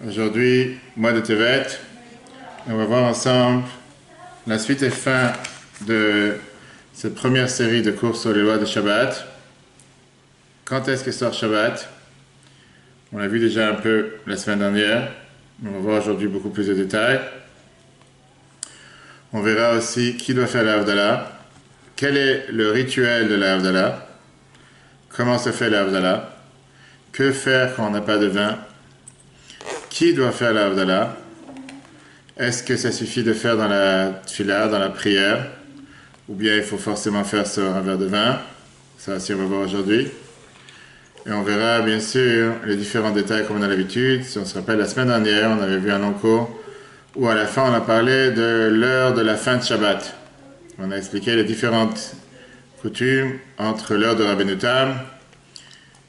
Aujourd'hui, mois de Tevet, on va voir ensemble la suite et fin de cette première série de cours sur les lois de Shabbat. Quand est-ce que sort Shabbat? On l'a vu déjà un peu la semaine dernière, mais on va voir aujourd'hui beaucoup plus de détails. On verra aussi qui doit faire la Havdalah, quel est le rituel de la Havdalah, comment se fait la Havdalah, que faire quand on n'a pas de vin, qui doit faire la Havdalah, est-ce que ça suffit de faire dans la tfila, dans la prière, ou bien il faut forcément faire sur un verre de vin. Ça aussi on va voir aujourd'hui. Et on verra bien sûr les différents détails comme on a l'habitude. Si on se rappelle, la semaine dernière, on avait vu un long cours où à la fin on a parlé de l'heure de la fin de Shabbat. On a expliqué les différentes coutumes entre l'heure de Rabbeinu Tam,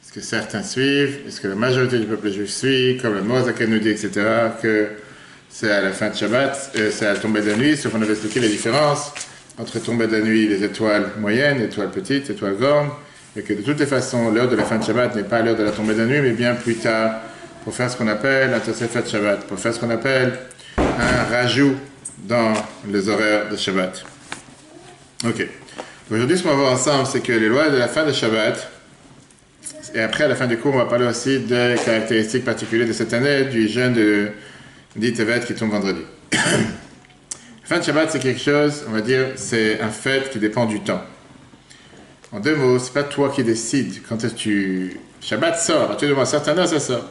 ce que certains suivent, est-ce que la majorité du peuple juif suit, comme le Mozaken nous dit, etc., que c'est à la fin de Shabbat, c'est à la tombée de la nuit, sauf qu'on avait expliqué les différences entre tombée de la nuit, les étoiles moyennes, étoiles petites, étoiles grandes, et que de toutes les façons, l'heure de la fin de Shabbat n'est pas l'heure de la tombée de la nuit, mais bien plus tard, pour faire ce qu'on appelle un Tosefet Shabbat, pour faire ce qu'on appelle un rajout dans les horaires de Shabbat. Ok. Aujourd'hui, ce qu'on va voir ensemble, c'est que les lois de la fin de Shabbat, et après, à la fin du cours, on va parler aussi des caractéristiques particulières de cette année, du jeûne de Tevet qui tombe vendredi. La fin de Shabbat, c'est quelque chose, on va dire, c'est un fait qui dépend du temps. En deux mots, c'est pas toi qui décides quand est-ce que Shabbat sort, à partir d'un certain heure, ça sort.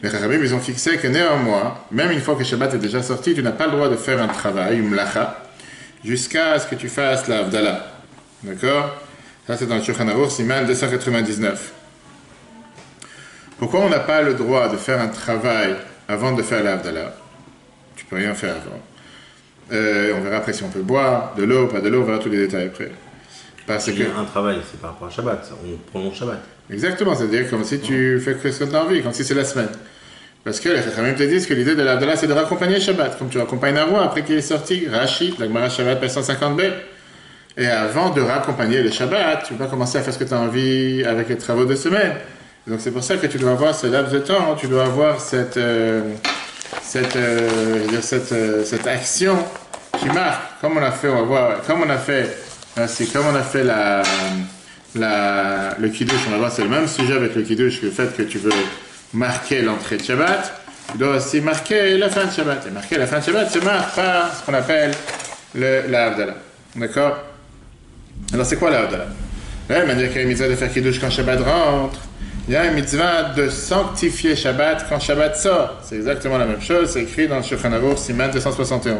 Les Chachamim, ils ont fixé que néanmoins, même une fois que Shabbat est déjà sorti, tu n'as pas le droit de faire un travail, une mlacha, jusqu'à ce que tu fasses la Havdalah. D'accord? Ça, c'est dans le Shulchan Aruch, Siman 299. Pourquoi on n'a pas le droit de faire un travail avant de faire la Havdalah? Tu peux rien faire avant. On verra après si on peut boire, de l'eau, pas de l'eau, on verra tous les détails après. Parce que un travail, c'est par rapport à Shabbat, on prolonge Shabbat. Exactement, c'est-à-dire comme si tu fais ce que tu as envie, comme si c'est la semaine. Parce que les Chachamim te disent que l'idée de la Havdalah, c'est de raccompagner Shabbat, comme tu raccompagnes un roi après qu'il est sorti, Rashi, la Gemara Shabbat, page 150b. Et avant de raccompagner le Shabbat, tu ne peux pas commencer à faire ce que tu as envie avec les travaux de semaine. Donc c'est pour ça que tu dois avoir ce laps de temps, tu dois avoir cette action qui marque, comme on a fait, on va voir, comme on a fait le Kiddush, on va voir, c'est le même sujet avec le Kiddush, le fait que tu veux marquer l'entrée de Shabbat, tu dois aussi marquer la fin de Shabbat. Et marquer la fin de Shabbat se marque par ce qu'on appelle la Havdalah. D'accord? Alors c'est quoi la Havdalah? De la même manière qu'il y a une mitzvah de faire Kiddush quand Shabbat rentre, il y a une mitzvah de sanctifier Shabbat quand Shabbat sort. C'est exactement la même chose, c'est écrit dans le Shulchan Aruch, Siman 271.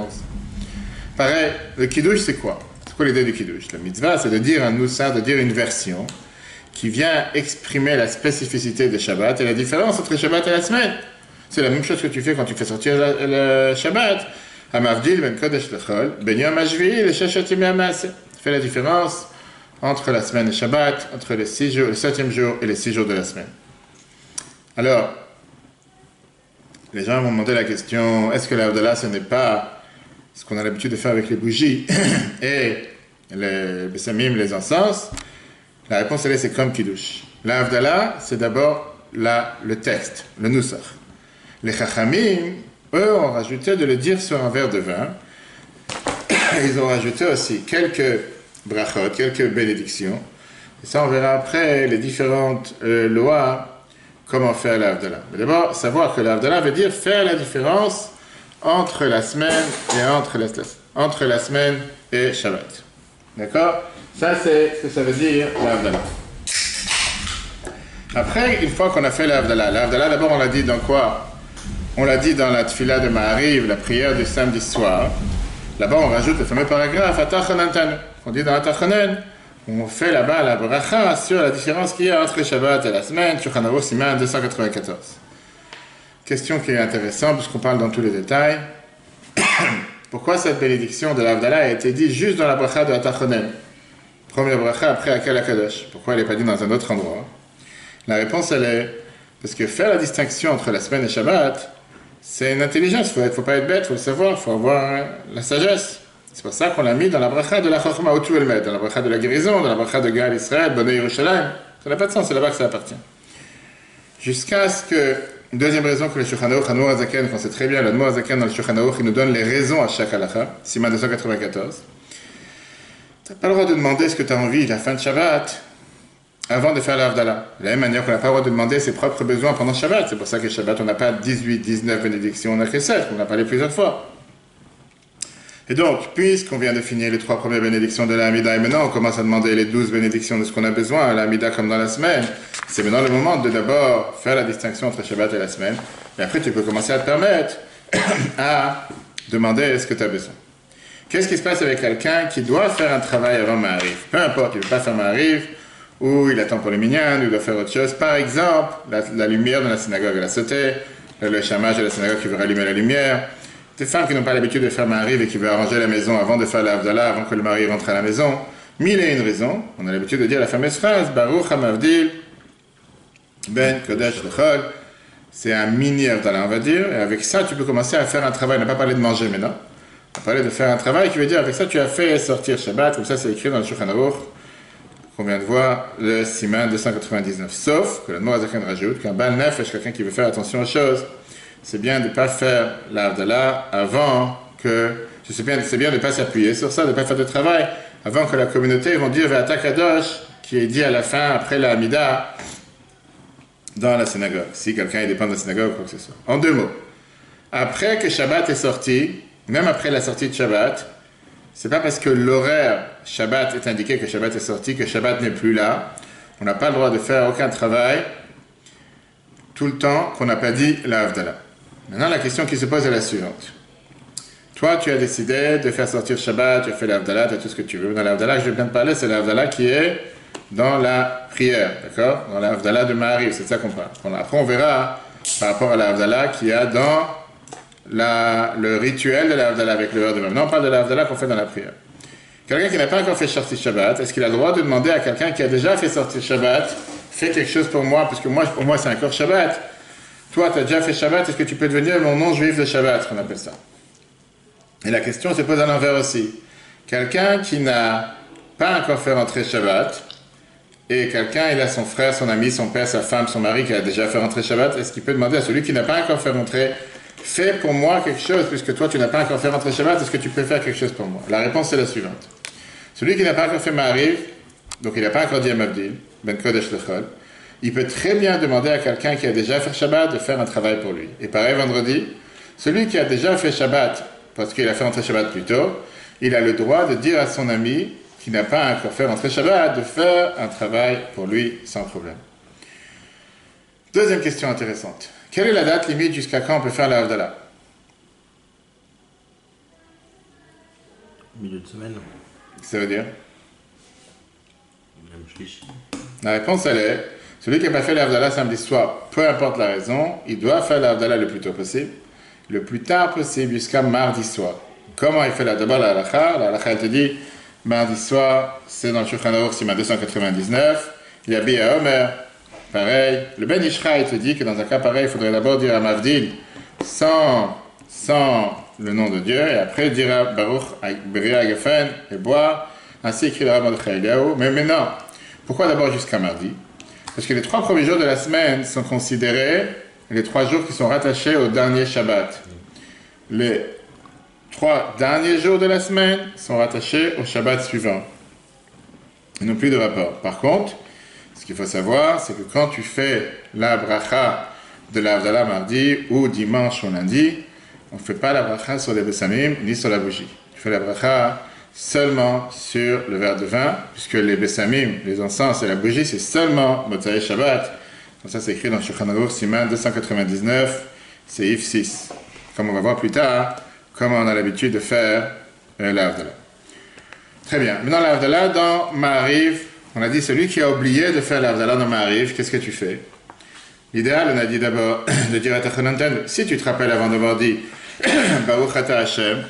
Pareil, le Kiddush c'est quoi? C'est quoi l'idée du Kiddush? La mitzvah c'est de dire un nusar, de dire une version qui vient exprimer la spécificité de Shabbat et la différence entre Shabbat et la semaine. C'est la même chose que tu fais quand tu fais sortir le Shabbat. Hamavdil ben kodesh lechol, ben yom hashvi'i le sheshet yemei ha'maaseh. Fais la différence entre la semaine et Shabbat, entre les 6 jours, le 7e jour et les 6 jours de la semaine. Alors, les gens vont demander la question, est-ce que la Havdalah, ce n'est pas ce qu'on a l'habitude de faire avec les bougies et les bessamim, les encens? La réponse, elle est, c'est comme Kiddush. La Havdalah, c'est d'abord le texte, le nusach. Les Chachamim, eux, ont rajouté de le dire sur un verre de vin. Ils ont rajouté aussi quelques brachot, quelques bénédictions. Et ça, on verra après les différentes lois, comment faire la Havdalah. Mais d'abord, savoir que la Havdalah veut dire faire la différence entre la semaine et entre la semaine et Shabbat. D'accord? Ça, c'est ce que ça veut dire la Havdalah. Après, une fois qu'on a fait la Havdalah, d'abord, on l'a dit dans quoi? On l'a dit dans la tfila de Ma'ariv, la prière du samedi soir. Là-bas, on rajoute le fameux paragraphe Atachanan Tanu. On dit dans Atachanan, on fait là-bas la bracha sur la différence qu'il y a entre le Shabbat et la semaine, Shulchan Aruch Siman 294. Question qui est intéressante, puisqu'on parle dans tous les détails. Pourquoi cette bénédiction de l'Havdalah a été dite juste dans la bracha de Atachanan? Première bracha après Akal HaKadosh. Pourquoi elle n'est pas dite dans un autre endroit? La réponse, elle est parce que faire la distinction entre la semaine et Shabbat, c'est une intelligence, il ne faut pas être bête, il faut le savoir, il faut avoir la sagesse. C'est pour ça qu'on l'a mis dans la bracha de la Chochma Otu Elmet, dans la bracha de la guérison, dans la bracha de Gal Israël, Bonne Yerushalayim. Ça n'a pas de sens, c'est là-bas que ça appartient. Jusqu'à ce que Une deuxième raison que le Shulchan Aruch, Admor Hazaken, qu'on sait très bien, l'Admor Hazaken dans le Shulchan Aruch, il nous donne les raisons à chaque halakha, Siman 294. Tu n'as pas le droit de demander ce que tu as envie la fin de Shabbat avant de faire l'Havdalah. De la même manière qu'on n'a pas le droit de demander ses propres besoins pendant Shabbat. C'est pour ça que Shabbat, on n'a pas 18, 19 bénédictions, on n'a que 7, on en a parlé plusieurs fois. Et donc, puisqu'on vient de finir les 3 premières bénédictions de la Hamida, et maintenant on commence à demander les 12 bénédictions de ce qu'on a besoin, à la Hamida comme dans la semaine, c'est maintenant le moment de d'abord faire la distinction entre Shabbat et la semaine, et après tu peux commencer à te permettre à demander ce que tu as besoin. Qu'est-ce qui se passe avec quelqu'un qui doit faire un travail avant Ma'ariv? Peu importe, il ne veut pas faire Ma'ariv, ou il attend pour le minyan, ou il doit faire autre chose. Par exemple, la lumière de la synagogue, elle a sauté, le chamage de la synagogue qui veut rallumer la lumière. Des femmes qui n'ont pas l'habitude de faire Ma'ariv et qui veulent arranger la maison avant de faire l'Havdalah, avant que le mari rentre à la maison. Mille et une raisons. On a l'habitude de dire la fameuse phrase, Baruch HaMavdil, Ben Kodesh Lechol. C'est un mini Havdalah, on va dire. Et avec ça, tu peux commencer à faire un travail. On n'a pas parlé de manger maintenant. On a parlé de faire un travail qui veut dire, avec ça, tu as fait sortir Shabbat. Comme ça, c'est écrit dans le Shulchan Aruch, qu'on vient de voir, le Siman 299. Sauf que l'Admor Hazaken rajoute qu'un Baal Nefesh, quelqu'un qui veut faire attention aux choses, c'est bien de ne pas faire l'Havdalah avant que... C'est bien de ne pas s'appuyer sur ça, de ne pas faire de travail avant que la communauté vont dire Ve'ata Kadosh, qui est dit à la fin, après la Hamida, dans la synagogue. Si quelqu'un dépend de la synagogue ou quoi que ce soit. En 2 mots. Après que Shabbat est sorti, même après la sortie de Shabbat, c'est pas parce que l'horaire Shabbat est indiqué que Shabbat est sorti, que Shabbat n'est plus là. On n'a pas le droit de faire aucun travail tout le temps qu'on n'a pas dit la Havdalah. Maintenant, la question qui se pose est la suivante. Toi, tu as décidé de faire sortir Shabbat, tu as fait l'Havdalah, tu as tout ce que tu veux. Dans l'Havdalah que je viens de parler, c'est l'Havdalah qui est dans la prière, d'accord? Dans l'Havdalah de Ma'ariv, c'est ça qu'on parle. Après, on verra par rapport à l'Havdalah qu'il y a dans le rituel de l'Havdalah avec le verre de vin. Maintenant, on parle de l'Havdalah qu'on fait dans la prière. Quelqu'un qui n'a pas encore fait sortir Shabbat, est-ce qu'il a le droit de demander à quelqu'un qui a déjà fait sortir Shabbat, fais quelque chose pour moi, parce que pour moi, c'est encore Shabbat. Toi, tu as déjà fait Shabbat, est-ce que tu peux devenir mon nom juif de Shabbat, qu'on appelle ça? Et la question se pose à l'envers aussi. Quelqu'un qui n'a pas encore fait rentrer Shabbat, et quelqu'un, il a son frère, son ami, son père, sa femme, son mari qui a déjà fait rentrer Shabbat, est-ce qu'il peut demander à celui qui n'a pas encore fait rentrer, fais pour moi quelque chose, puisque toi, tu n'as pas encore fait rentrer Shabbat, est-ce que tu peux faire quelque chose pour moi? La réponse est la suivante. Celui qui n'a pas encore fait Ma'ariv, donc il n'a pas encore dit Mavdil, Ben Kodesh Lechol, il peut très bien demander à quelqu'un qui a déjà fait Shabbat de faire un travail pour lui. Et pareil, vendredi, celui qui a déjà fait Shabbat, parce qu'il a fait rentrer Shabbat plus tôt, il a le droit de dire à son ami qui n'a pas encore fait rentrer Shabbat de faire un travail pour lui sans problème. Deuxième question intéressante. Quelle est la date limite jusqu'à quand on peut faire la Havdalah? Milieu de semaine. Ça veut dire? Même chiche. La réponse, elle est, celui qui n'a pas fait la Havdalah samedi soir, peu importe la raison, il doit faire la Havdalah le plus tôt possible, le plus tard possible jusqu'à mardi soir. Comment il fait d'abord la halakha? La halakha, elle te dit, mardi soir, c'est dans le Shulchan Aruch, Siman 299, il y a Bia Omer, pareil. Le Ben Ishra, il te dit que dans un cas pareil, il faudrait d'abord dire à Mavdil sans le nom de Dieu, et après dire à Baruch, Beria Gefen, et boire, ainsi écrit le Rav Mordechai Eliyahu. Mais maintenant, pourquoi d'abord jusqu'à mardi? Parce que les 3 premiers jours de la semaine sont considérés les 3 jours qui sont rattachés au dernier Shabbat. Les 3 derniers jours de la semaine sont rattachés au Shabbat suivant. Ils n'ont plus de rapport. Par contre, ce qu'il faut savoir, c'est que quand tu fais la bracha de l'Havdalah mardi ou dimanche ou lundi, on ne fait pas la bracha sur les bessamim ni sur la bougie. Tu fais la bracha seulement sur le verre de vin, puisque les bessamim, les encens et la bougie, c'est seulement Motzei Shabbat. Comme ça, c'est écrit dans Shulchan Aruch, Siman 299, Seif 6. Comme on va voir plus tard, comment on a l'habitude de faire l'Havdalah. Très bien. Maintenant, l'Havdalah dans Ma'ariv, on a dit celui qui a oublié de faire l'Havdalah dans Ma'ariv, qu'est-ce que tu fais? L'idéal, on a dit d'abord de dire à ta chonanten, si tu te rappelles avant d'avoir dit Baruch Ata Hashem,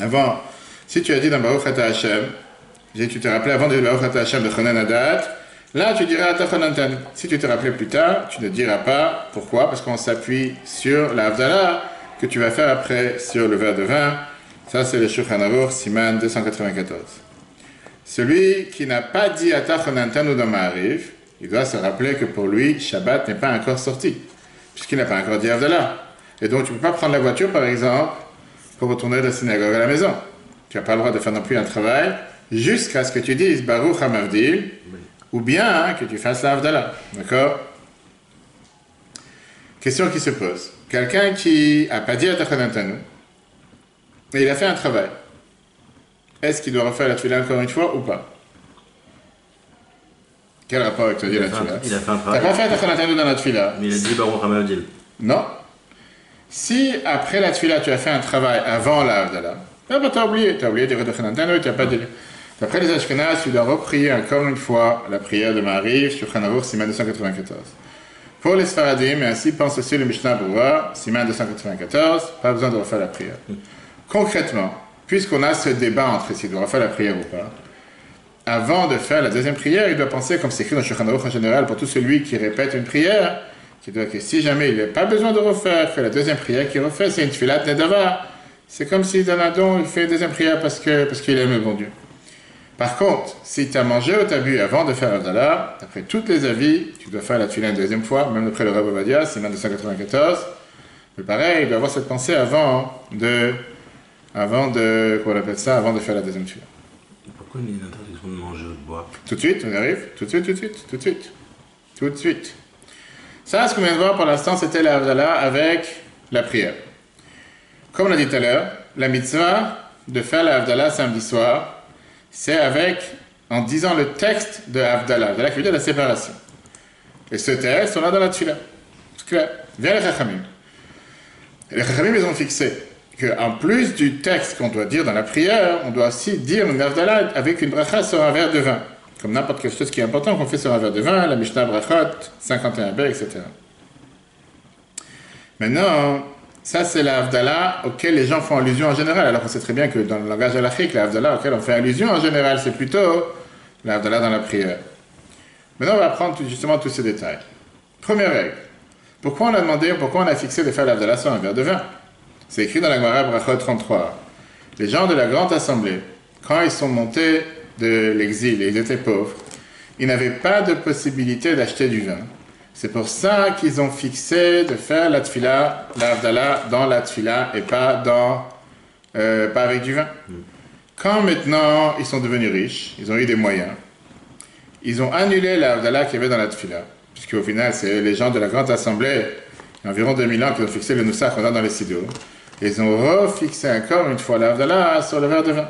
avant, si tu as dit dans Baruch Ata Hashem, tu te rappelais avant de dire Baruch Ata Hashem de Chonan Adat, là tu diras Ata Chonanten. Si tu te rappelais plus tard, tu ne diras pas. Pourquoi? Parce qu'on s'appuie sur la Havdalah que tu vas faire après sur le verre de vin. Ça, c'est le Shulchan Aruch, Siman 294. Celui qui n'a pas dit Ata Chonanten ou dans Ma'ariv, il doit se rappeler que pour lui, Shabbat n'est pas encore sorti, puisqu'il n'a pas encore dit Havdalah. Et donc, tu ne peux pas prendre la voiture, par exemple, pour retourner de la synagogue à la maison. Tu n'as pas le droit de faire non plus un travail jusqu'à ce que tu dises Baruch HaMavdil, ou bien que tu fasses la Havdalah. D'accord? Question qui se pose. Quelqu'un qui n'a pas dit à Tachanantanu, mais il a fait un travail. Est-ce qu'il doit refaire la tefila encore une fois ou pas? Quel rapport avec toi dit la tefila? Il a fait un travail. Tu n'as pas fait Tachanantanu dans la tefila. Mais il a dit Baruch HaMavdil. Non. Si après la tefila tu as fait un travail avant la Havdalah, tu as oublié de dire Tachanantanu, tu n'as pas dit. D'après les Ashkenaz, tu dois reprier encore une fois la prière de Maariv sur Shulchan Aruch, Siman 294. Pour les Sfaradim, et ainsi pense aussi le Mishnah Berurah, Siman 294, pas besoin de refaire la prière. Concrètement, puisqu'on a ce débat entre s'il doit refaire la prière ou pas, avant de faire la deuxième prière, il doit penser, comme c'est écrit dans Shulchan Aruch en général, pour tout celui qui répète une prière, qui doit que si jamais il n'a pas besoin de refaire, que la deuxième prière qu'il refait, c'est une tfilat nedava. C'est comme si dans un don, il fait une deuxième prière parce qu'il aime le bon Dieu. Par contre, si tu as mangé ou tu as bu avant de faire Havdalah, après tous les avis, tu dois faire la tefila une deuxième fois, même après le Rav Ovadia, c'est 294. Mais pareil, il doit avoir cette pensée avant de comment on appelle ça, avant de faire la deuxième tefila. Pourquoi il y a une interdiction de manger ou de boire? Tout de suite, on y arrive. Tout de suite. Ça, ce qu'on vient de voir pour l'instant, c'était la Havdalah avec la prière. Comme on a dit tout à l'heure, la mitzvah de faire la Havdalah samedi soir, c'est en disant le texte de Havdalah, qui veut dire la séparation. Et ce texte, on l'a dans la tefila. C'est clair. Viens les Chachamim. Les Chachamim, ils ont fixé qu'en plus du texte qu'on doit dire dans la prière, on doit aussi dire une Havdalah avec une bracha sur un verre de vin. Comme n'importe quelle chose qui est important qu'on fait sur un verre de vin, la Mishnah Brachot, 51b, etc. Maintenant, ça, c'est la Havdalah auquel les gens font allusion en général. Alors on sait très bien que dans le langage halachique, la Havdalah auquel on fait allusion en général, c'est plutôt la Havdalah dans la prière. Maintenant, on va prendre justement tous ces détails. Première règle. Pourquoi on a fixé de faire la Havdalah sur un verre de vin? C'est écrit dans la Gemara Brachot 33. Les gens de la grande assemblée, quand ils sont montés de l'exil et ils étaient pauvres, ils n'avaient pas de possibilité d'acheter du vin. C'est pour ça qu'ils ont fixé de faire la tefila, la Havdalah dans la tefila et pas avec du vin. Quand maintenant ils sont devenus riches, ils ont eu des moyens, ils ont annulé la Havdalah qu'il y avait dans la tefila, puisqu'au final c'est les gens de la grande assemblée, il y a environ 2000 ans, qui ont fixé le Nusach qu'on a dans les Siddur, et ils ont refixé encore une fois la Havdalah sur le verre de vin.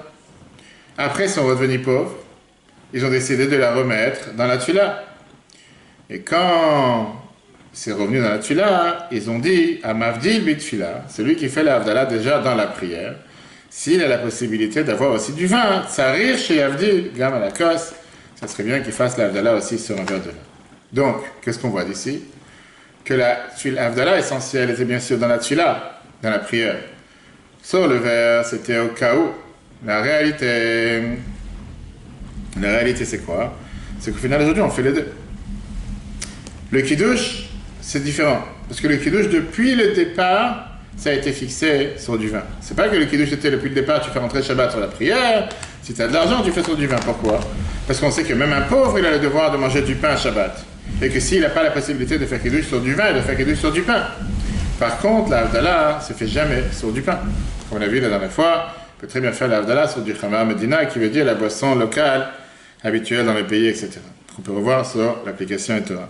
Après ils sont redevenus pauvres, ils ont décidé de la remettre dans la tefila. Et quand c'est revenu dans la tefila, ils ont dit à Mavdil bitfila, celui qui fait la Havdalah déjà dans la prière, s'il a la possibilité d'avoir aussi du vin, tsarir chez Avdil, gam à la cosse, ça serait bien qu'il fasse la Havdalah aussi sur un verre de vin. Donc, qu'est-ce qu'on voit d'ici? Que la Havdalah essentielle était bien sûr dans la tefila, dans la prière. Sur le verre, c'était au cas où. La réalité c'est quoi? C'est qu'au final, aujourd'hui, on fait les deux. Le kiddush, c'est différent. Parce que le kiddush, depuis le départ, ça a été fixé sur du vin. C'est pas que le kiddush était depuis le départ, tu fais rentrer Shabbat sur la prière. Si tu as de l'argent, tu fais sur du vin. Pourquoi? Parce qu'on sait que même un pauvre, il a le devoir de manger du pain à Shabbat. Et que s'il n'a pas la possibilité de faire kiddush sur du vin, il doit faire kiddush sur du pain. Par contre, la Havdalah se fait jamais sur du pain. Comme on a vu la dernière fois, on peut très bien faire la Havdalah sur du Khamar Medina, qui veut dire la boisson locale, habituelle dans les pays, etc. On peut revoir sur l'application Torah.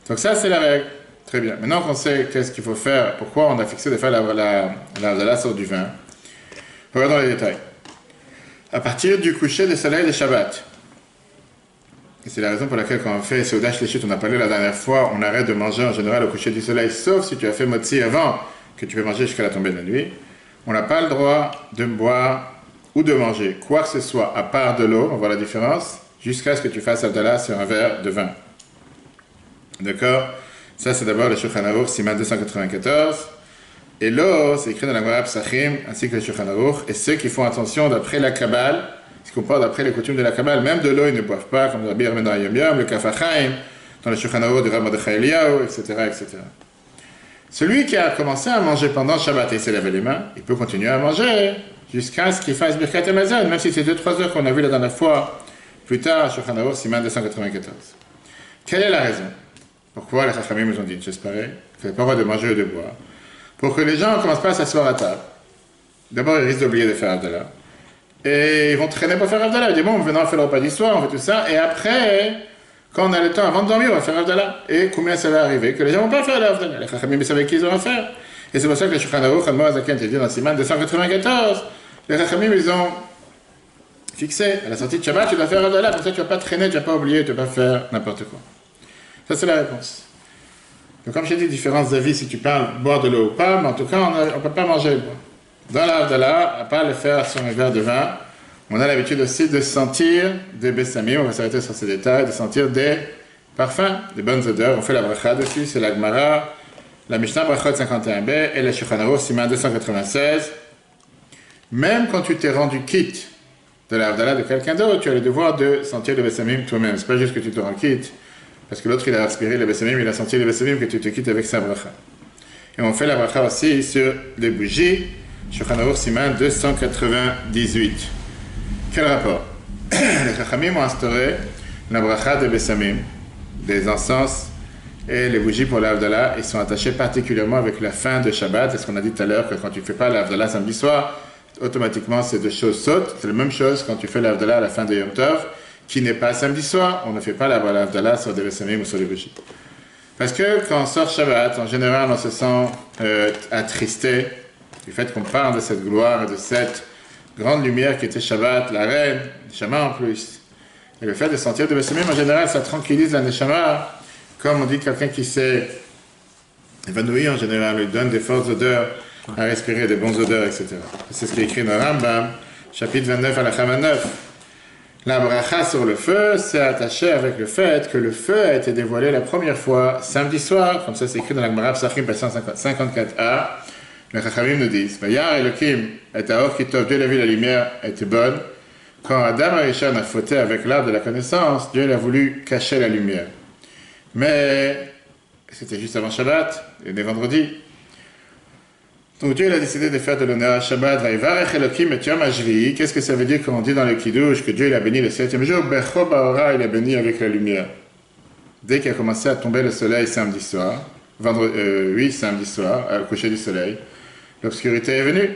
Donc ça, c'est la règle. Très bien. Maintenant qu'on sait qu'est-ce qu'il faut faire, pourquoi on a fixé de faire la Havdalah sur du vin, regardons les détails. À partir du coucher du soleil de Shabbat, et c'est la raison pour laquelle quand on fait Seudah Shlishit, on a parlé la dernière fois, on arrête de manger en général au coucher du soleil, sauf si tu as fait Motzi avant, que tu peux manger jusqu'à la tombée de la nuit. On n'a pas le droit de boire ou de manger quoi que ce soit à part de l'eau, on voit la différence, jusqu'à ce que tu fasses Havdalah sur un verre de vin. D'accord? Ça, c'est d'abord le Shulchan Aruch, Siman 294. Et l'eau, c'est écrit dans la Gemara Psachim, ainsi que le Shulchan Aruch. Et ceux qui font attention d'après la Kabbale, ce qu'on parle d'après les coutumes de la Kabbale, même de l'eau, ils ne boivent pas, comme le Rabbi Yermeh dans Yom Yom, le Kaf HaChaim, dans le Shulchan Aruch de Rav Mordechai Eliyahu, etc., etc. Celui qui a commencé à manger pendant Shabbat et s'est lavé les mains, il peut continuer à manger jusqu'à ce qu'il fasse Birkat Hamazon, même si c'est 2-3 heures qu'on a vu la dernière fois, plus tard, Shulchan Aruch, Siman 294. Quelle est la raison? Pourquoi les Chachamim nous ont dit une chose pareille? Il ne pas le droit de manger ou de boire. Pour que les gens ne commencent pas à s'asseoir à table. D'abord, ils risquent d'oublier de faire Avdallah. Et ils vont traîner pour faire Avdallah. Ils disent, bon, maintenant on fait le repas d'histoire, on fait tout ça. Et après, quand on a le temps avant de dormir, on va faire Avdallah. Et combien ça va arriver? Que les gens ne vont pas faire l'Avdallah. Les Chachamim savaient qu'ils ont à faire. Et c'est pour ça que le Shulchan Aruch, Admor Azaken, dit dans Siman 294, les Chachamim, ils ont fixé, à la sortie de Shabbat, tu dois faire Avdallah. Pour ça, tu ne vas pas traîner, tu ne vas pas oublier, tu ne vas pas faire n'importe quoi. Ça, c'est la réponse. Donc, comme j'ai dit, différents avis si tu parles boire de l'eau ou pas, mais en tout cas, on ne peut pas manger le bois. Dans l'Avdallah, à part le faire sur un verre de vin, on a l'habitude aussi de sentir des bessamim, on va s'arrêter sur ces détails, de sentir des parfums, des bonnes odeurs. On fait la bracha dessus, c'est la Gemara, la Mishnah Brachot 51b et le Shulchan Aruch Siman 296. Même quand tu t'es rendu quitte de l'Avdallah de quelqu'un d'autre, tu as le devoir de sentir le bessamim toi-même. C'est pas juste que tu te rends quitte, parce que l'autre il a aspiré le bessamim, il a senti le bessamim que tu te quittes avec sa bracha. Et on fait la bracha aussi sur les bougies, Shulchan Aruch Siman 298. Quel rapport? Les Chachamim ont instauré la bracha des bessamim, des encens et les bougies pour l'Avdallah. Ils sont attachés particulièrement avec la fin de Shabbat. C'est ce qu'on a dit tout à l'heure, que quand tu ne fais pas l'Avdallah samedi soir, automatiquement ces deux choses sautent. C'est la même chose quand tu fais l'Avdallah à la fin de Yom Tov, qui n'est pas samedi soir. On ne fait pas l'Avdallah sur des bessamim ou sur les bougies. Parce que quand on sort Shabbat, en général, on se sent attristé du fait qu'on parle de cette gloire et de cette grande lumière qui était Shabbat, la reine, Neshama en plus. Et le fait de sentir de bessamim, en général, ça tranquillise la Neshama. Comme on dit, quelqu'un qui s'est évanoui, en général, lui donne des fortes odeurs à respirer, des bonnes odeurs, etc. C'est ce qui est écrit dans Rambam, chapitre 29 à la 9. La bracha sur le feu, c'est attaché avec le fait que le feu a été dévoilé la première fois samedi soir, comme ça c'est écrit dans la Gemara Psachim 154a. Les Chachamim nous disent, Vayar Elohim et Aor Kitov, Dieu a vu la lumière était bonne. Quand Adam Arishon a fauté avec l'arbre de la connaissance, Dieu a voulu cacher la lumière. Mais c'était juste avant Shabbat, et les vendredis. Donc Dieu a décidé de faire de l'honneur à Shabbat. Vayivarech Elohim et Yom HaShvi'i. Qu'est-ce que ça veut dire quand on dit dans le Kiddush que Dieu il a béni le septième jour? Becho Ba'ora, il a béni avec la lumière. Dès qu'il a commencé à tomber le soleil samedi soir, samedi soir, au coucher du soleil, l'obscurité est venue.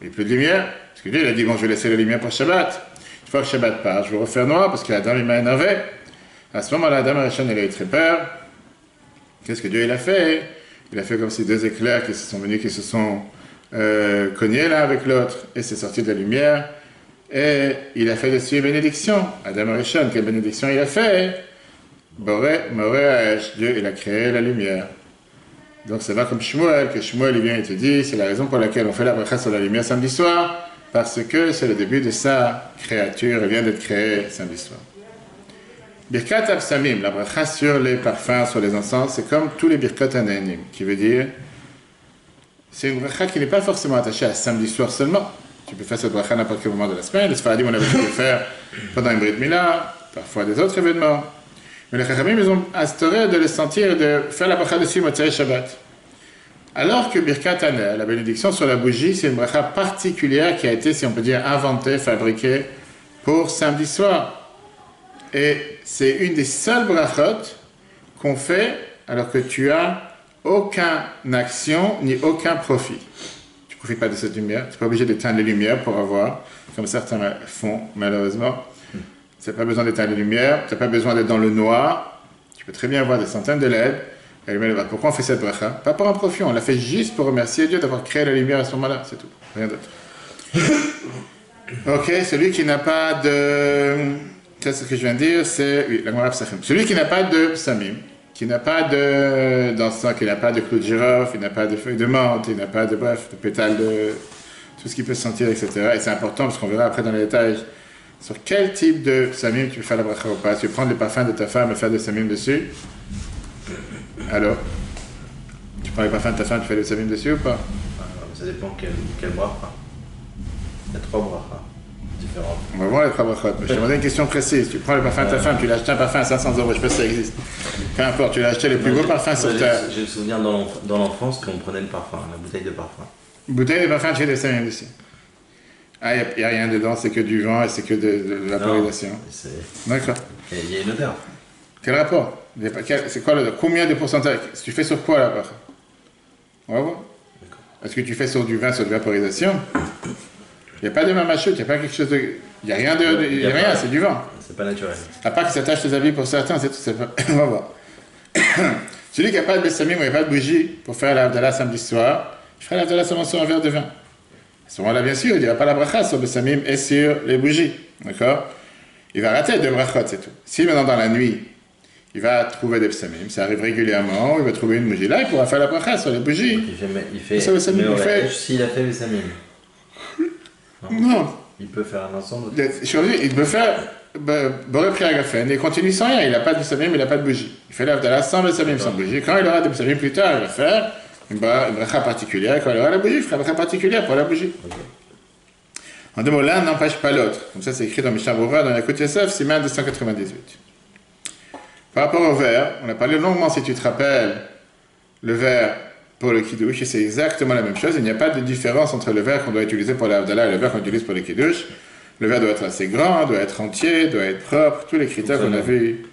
Il n'y a plus de lumière. Parce que Dieu il a dit, bon, je vais laisser la lumière pour Shabbat. Une fois que Shabbat part, je vais refaire noir parce que Adam il m'a énervé. À ce moment-là, Adam Arishon il a eu très peur. Qu'est-ce que Dieu il a fait? Il a fait comme si deux éclairs qui se sont venus, qui se sont cognés l'un avec l'autre, et c'est sorti de la lumière. Et il a fait dessus une bénédiction. Adam Arishon, quelle bénédiction il a fait? Boré, Moréash, Dieu il a créé la lumière. Donc ça va comme Shmuel, que Shmuel il vient et te dit, c'est la raison pour laquelle on fait la bracha sur la lumière samedi soir, parce que c'est le début de sa créature, elle vient d'être créée samedi soir. Birkat Absamim, la bracha sur les parfums, sur les encens, c'est comme tous les Birkat Ananim, qui veut dire, c'est une bracha qui n'est pas forcément attachée à samedi soir seulement. Tu peux faire cette bracha à n'importe quel moment de la semaine. Les Sfaradim, on avait pu le faire pendant une Brit Mila, parfois des autres événements. Mais les Chachamim, ils ont instauré de le sentir et de faire la bracha dessus Motzei Shabbat. Alors que Birkat Hanel, la bénédiction sur la bougie, c'est une bracha particulière qui a été, si on peut dire, inventée, fabriquée pour samedi soir. Et c'est une des seules brachot qu'on fait alors que tu as aucune action ni aucun profit. Tu ne profites pas de cette lumière, tu n'es pas obligé d'éteindre les lumières pour avoir, comme certains font malheureusement. Tu n'as pas besoin d'éteindre les lumières, tu n'as pas besoin d'être dans le noir, tu peux très bien avoir des centaines de LED. Et pourquoi on fait cette bracha? Pas pour un profit, on l'a fait juste pour remercier Dieu d'avoir créé la lumière à ce moment-là, c'est tout, rien d'autre. Ok, celui qui n'a pas de... Qu'est-ce que je viens de dire? C'est oui, la Gemara Psachim. Celui qui n'a pas de samim, qui n'a pas d'encens, qui n'a pas de clou de girofle, il n'a pas de feuilles de menthe, il n'a pas de de pétales de tout ce qui peut se sentir, etc. Et c'est important parce qu'on verra après dans les détails sur quel type de samim tu peux faire la bracha ou pas. Tu veux prendre le parfum de ta femme et faire des samim dessus? Alors, tu prends les parfums de ta femme, tu fais des samim dessus ou pas? Ça dépend quel bracha. Il y a 3 brachas différentes. On va voir les 3 brachot. Mais je te demandais une question précise. Tu prends le parfum de ta femme, tu l'as acheté un parfum à 500 €, je sais pas si ça existe. Peu importe, tu l'as acheté le plus beau parfum sur terre. J'ai le souvenir dans l'enfance qu'on prenait le parfum, la bouteille de parfum. Bouteille de parfum, tu fais des samim dessus. Ah, il n'y a rien dedans, c'est que du vent et c'est que de la pollution. D'accord. Il y a une odeur. Quel rapport? C'est quoi combien de pourcentage? Tu fais sur quoi la bracha? On va voir. Est-ce que tu fais sur du vin, sur de vaporisation? Il n'y a pas de mamachut, il n'y a pas quelque chose de. Il n'y a rien rien, c'est du vent. C'est pas naturel. À part que ça tâche tes habits pour certains, c'est tout. On va voir. Celui qui n'a pas de bessamim ou il n'y a pas de bougie pour faire l'Avdallah samedi soir, je ferai l'Avdallah seulement sur un verre de vin. À ce moment-là, bien sûr, il ne dira pas la bracha sur le bessamim et sur les bougies. D'accord? Il va rater deux brachot, c'est tout. Si maintenant dans la nuit, il va trouver des bessamim, ça arrive régulièrement, il va trouver une bougie là, il pourra faire la bracha sur les bougies. Il fait s'il a fait bessamim. Non. Il peut faire un ensemble. Il peut faire Boré Priagafen et il continue sans rien. Il n'a pas de bessamim, il n'a pas de bougie. Il fait l'Avdallah sans bessamim, sans bougie. Quand il aura des bessamim plus tard, il va faire une bracha particulière. Quand il aura la bougie, il fera une bracha particulière pour la bougie. Okay. En deux mots, l'un n'empêche pas l'autre. Comme ça, c'est écrit dans Mishnah Berurah, dans Yakut Yosef, Siman 298. Par rapport au verre, on a parlé longuement, si tu te rappelles, le verre pour le kiddush, et c'est exactement la même chose. Il n'y a pas de différence entre le verre qu'on doit utiliser pour l'Avdallah et le verre qu'on utilise pour le kiddush. Le verre doit être assez grand, doit être entier, doit être propre, tous les critères qu'on a vus.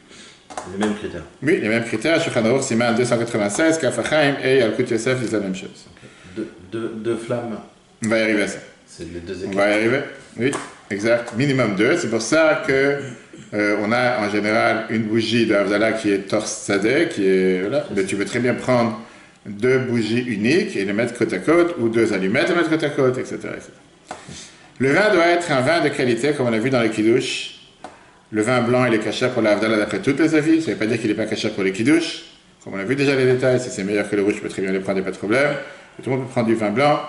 Les mêmes critères. Oui, les mêmes critères. Shulchan Aruch, Siman 296, Kaf HaChaim et Yalkut Yosef disent la même chose. Okay. Deux flammes. On va y arriver à ça. C'est les deux équipes. On va y arriver. Oui, exact. Minimum 2. C'est pour ça que on a en général une bougie d'Avdallah qui est torse sadeh, qui est voilà. Mais tu peux très bien prendre 2 bougies uniques et les mettre côte à côte, ou 2 allumettes et les mettre côte à côte, etc., etc. Le vin doit être un vin de qualité, comme on a vu dans les kiddush. Le vin blanc, il est caché pour l'Avdallah d'après toutes les avis. Ça ne veut pas dire qu'il n'est pas caché pour les kiddush. Comme on a vu déjà les détails, si c'est meilleur que le rouge, tu peux très bien les prendre, il n'y a pas de problème. Tout le monde peut prendre du vin blanc.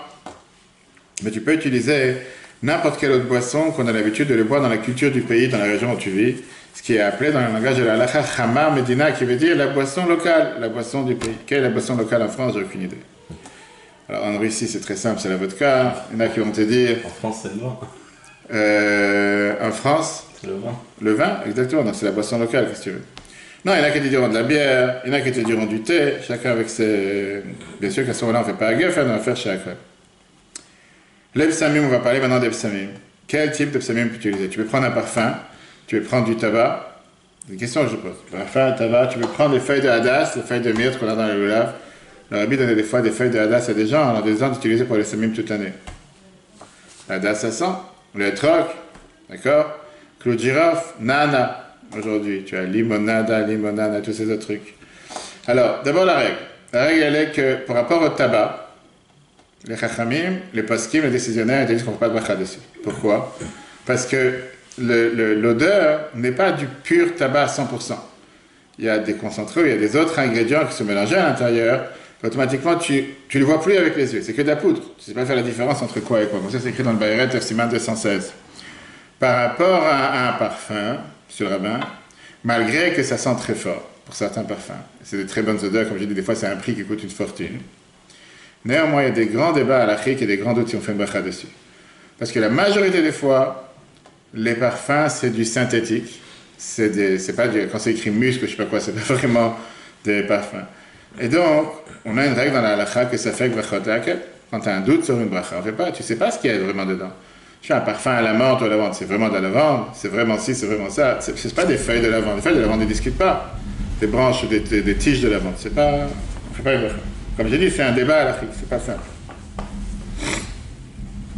Mais tu peux utiliser n'importe quelle autre boisson qu'on a l'habitude de le boire dans la culture du pays, dans la région où tu vis. Ce qui est appelé dans le langage de la halakha Khamar Medina, qui veut dire la boisson locale, la boisson du pays. Quelle est la boisson locale en France? J'ai aucune idée. Alors en Russie, c'est très simple, c'est la vodka. Il y en a qui vont te dire. En France, c'est le vin. En France, c'est le vin. Le vin, exactement. Donc c'est la boisson locale, qu'est-ce que tu veux. Non, il y en a qui te diront de la bière, il y en a qui te diront du thé, chacun avec ses. Bien sûr qu'à ce moment-là, on ne fait pas à gueule, on va faire chacun. L'epsamim, on va parler maintenant d'epsamim. Quel type d'epsamim peux-tu utiliser? Tu peux prendre un parfum, tu peux prendre du tabac. C'est une question que je pose. Parfum, tabac, tu peux prendre des feuilles de hadas, des feuilles de myrte qu'on a dans le lulav. Le rabbi donnait des fois des feuilles de hadas à des gens en leur disant d'utiliser pour les samim toute l'année. Hadas, ça sent. Le troc, d'accord? Clou de girofle, nana. Aujourd'hui, tu as limonada, tous ces autres trucs. Alors, d'abord la règle. La règle, elle est que, par rapport au tabac, les chachamim, les poskim, les décisionnaires, ils disent qu'on ne fait pas de bracha dessus. Pourquoi? Parce que l'odeur n'est pas du pur tabac à 100%. Il y a des concentrés, il y a des autres ingrédients qui sont mélangés à l'intérieur. Automatiquement, tu ne le vois plus avec les yeux. C'est que de la poudre. Tu ne sais pas faire la différence entre quoi et quoi. Comme ça, c'est écrit dans le Bayeret Siman 216. Par rapport à un parfum, monsieur le rabbin, malgré que ça sent très fort pour certains parfums, c'est de très bonnes odeurs, comme j'ai dit, des fois c'est un prix qui coûte une fortune. Néanmoins, il y a des grands débats à l'Afrique et des grands doutes si on fait une bracha dessus. Parce que la majorité des fois, les parfums, c'est du synthétique. C'est pas quand c'est écrit muscle, je sais pas quoi, c'est pas vraiment des parfums. Et donc, on a une règle dans la halakha que ça fait que quand tu as un doute sur une bracha, on fait pas, tu sais pas ce qu'il y a vraiment dedans. Je fais un parfum à la menthe ou à la lavande, c'est vraiment de la lavande, c'est vraiment ci, c'est vraiment ça. C'est pas des feuilles de lavande. Les feuilles de lavande ne discutent pas. Des branches, des tiges de lavande. C'est pas. On fait pas une bracha. Comme j'ai dit, c'est un débat à l'Afrique, c'est pas simple.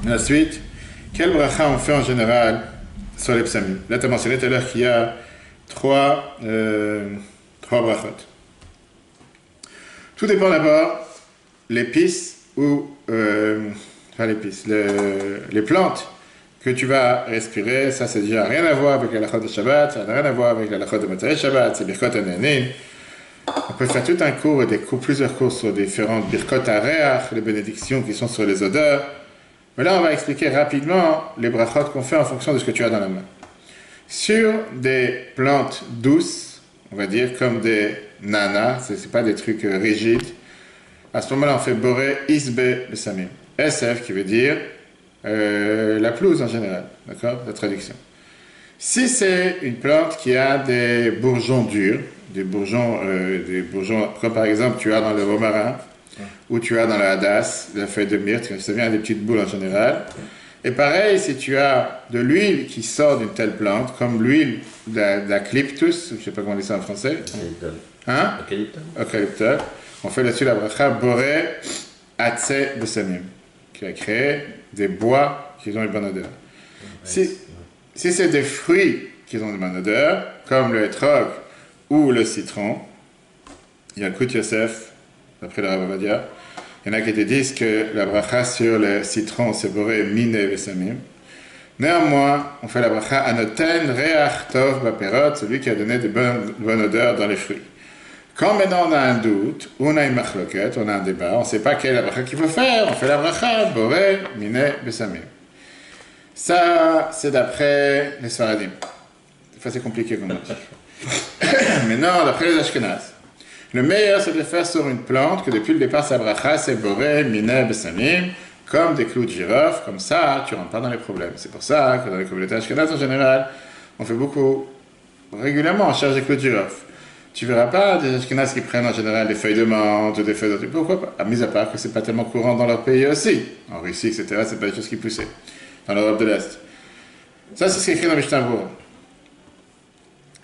Ensuite, quelle bracha on fait en général sur les psamim? Là, tu as mentionné tout à l'heure qu'il y a trois brachot. Tout dépend d'abord l'épice ou. Pas l'épice, les plantes que tu vas respirer, ça c'est déjà rien à voir avec la halakha de Shabbat, ça n'a rien à voir avec la halakha de Motzei Shabbat, c'est Birkot Ananim. On peut faire tout un cours et plusieurs cours sur différentes Birkot Areach, les bénédictions qui sont sur les odeurs. Mais là, on va expliquer rapidement les brachot qu'on fait en fonction de ce que tu as dans la main. Sur des plantes douces, on va dire comme des nanas, c'est pas des trucs rigides, à ce moment-là, on fait Boré Isbe le Samim. SF qui veut dire la pelouse en général, d'accord? La traduction. Si c'est une plante qui a des bourgeons durs, des bourgeons comme par exemple tu as dans le romarin, ou tu as dans la hadas, la feuille de myrte, ça vient des petites boules en général, Et pareil, si tu as de l'huile qui sort d'une telle plante, comme l'huile d'eucalyptus, je ne sais pas comment on dit ça en français. Hein? Eucalyptus. On fait dessus la bracha Boré Atse Besamim, qui a créé des bois qui ont une bonne odeur. Si c'est des fruits qui ont une bonne odeur, comme le hétrog ou le citron, il y a le Kout Yosef, d'après le Rav Ovadia. Il y en a qui te disent que la bracha sur le citron, c'est Boré Mine Besamim. Néanmoins, on fait la bracha Anoten Reach Tov Baperot, celui qui a donné de bonnes odeurs dans les fruits. Quand maintenant on a un doute, ou on a une machloket, on a un débat, on ne sait pas quelle est la bracha qu'il faut faire, on fait la bracha Boré Mine Besamim. Ça, c'est d'après les Sfaradim. Des fois, c'est compliqué comme ça. Mais non, d'après les Ashkenaz. Le meilleur, c'est de le faire sur une plante que depuis le départ, sa bracha, c'est Boré, Mine, Besamim, comme des clous de girofle, comme ça, tu ne rentres pas dans les problèmes. C'est pour ça que dans les communautés Ashkenaz, en général, on fait beaucoup, régulièrement, on cherche des clous de girofle. Tu ne verras pas des Ashkenaz qui prennent en général des feuilles de menthe ou des feuilles de... Pourquoi pas? À mis à part que ce n'est pas tellement courant dans leur pays aussi. En Russie, etc., ce n'est pas des choses qui poussaient. Dans l'Europe de l'Est. Ça, c'est ce qui est écrit dans Mishnah Berurah.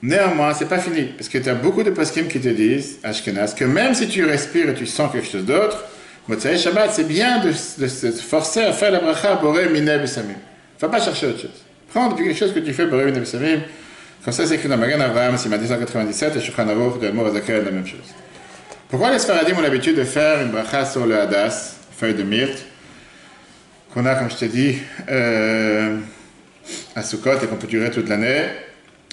Néanmoins, c'est pas fini, parce que tu as beaucoup de poskim qui te disent, Ashkenaz, que même si tu respires et tu sens quelque chose d'autre, Motzei Shabbat, c'est bien de se forcer à faire la bracha Boré Mine Besamim. Il ne faut pas chercher autre chose. Prends depuis quelque chose que tu fais Boré Mine Besamim, comme ça c'est écrit dans Magan Avraham, Sima 297, et Shulchan Aruch de Mor Zakai, la même chose. Pourquoi les Sfaradim ont l'habitude de faire une bracha sur le hadas, feuille de myrte, qu'on a, comme je t'ai dit, à Sukkot et qu'on peut durer toute l'année?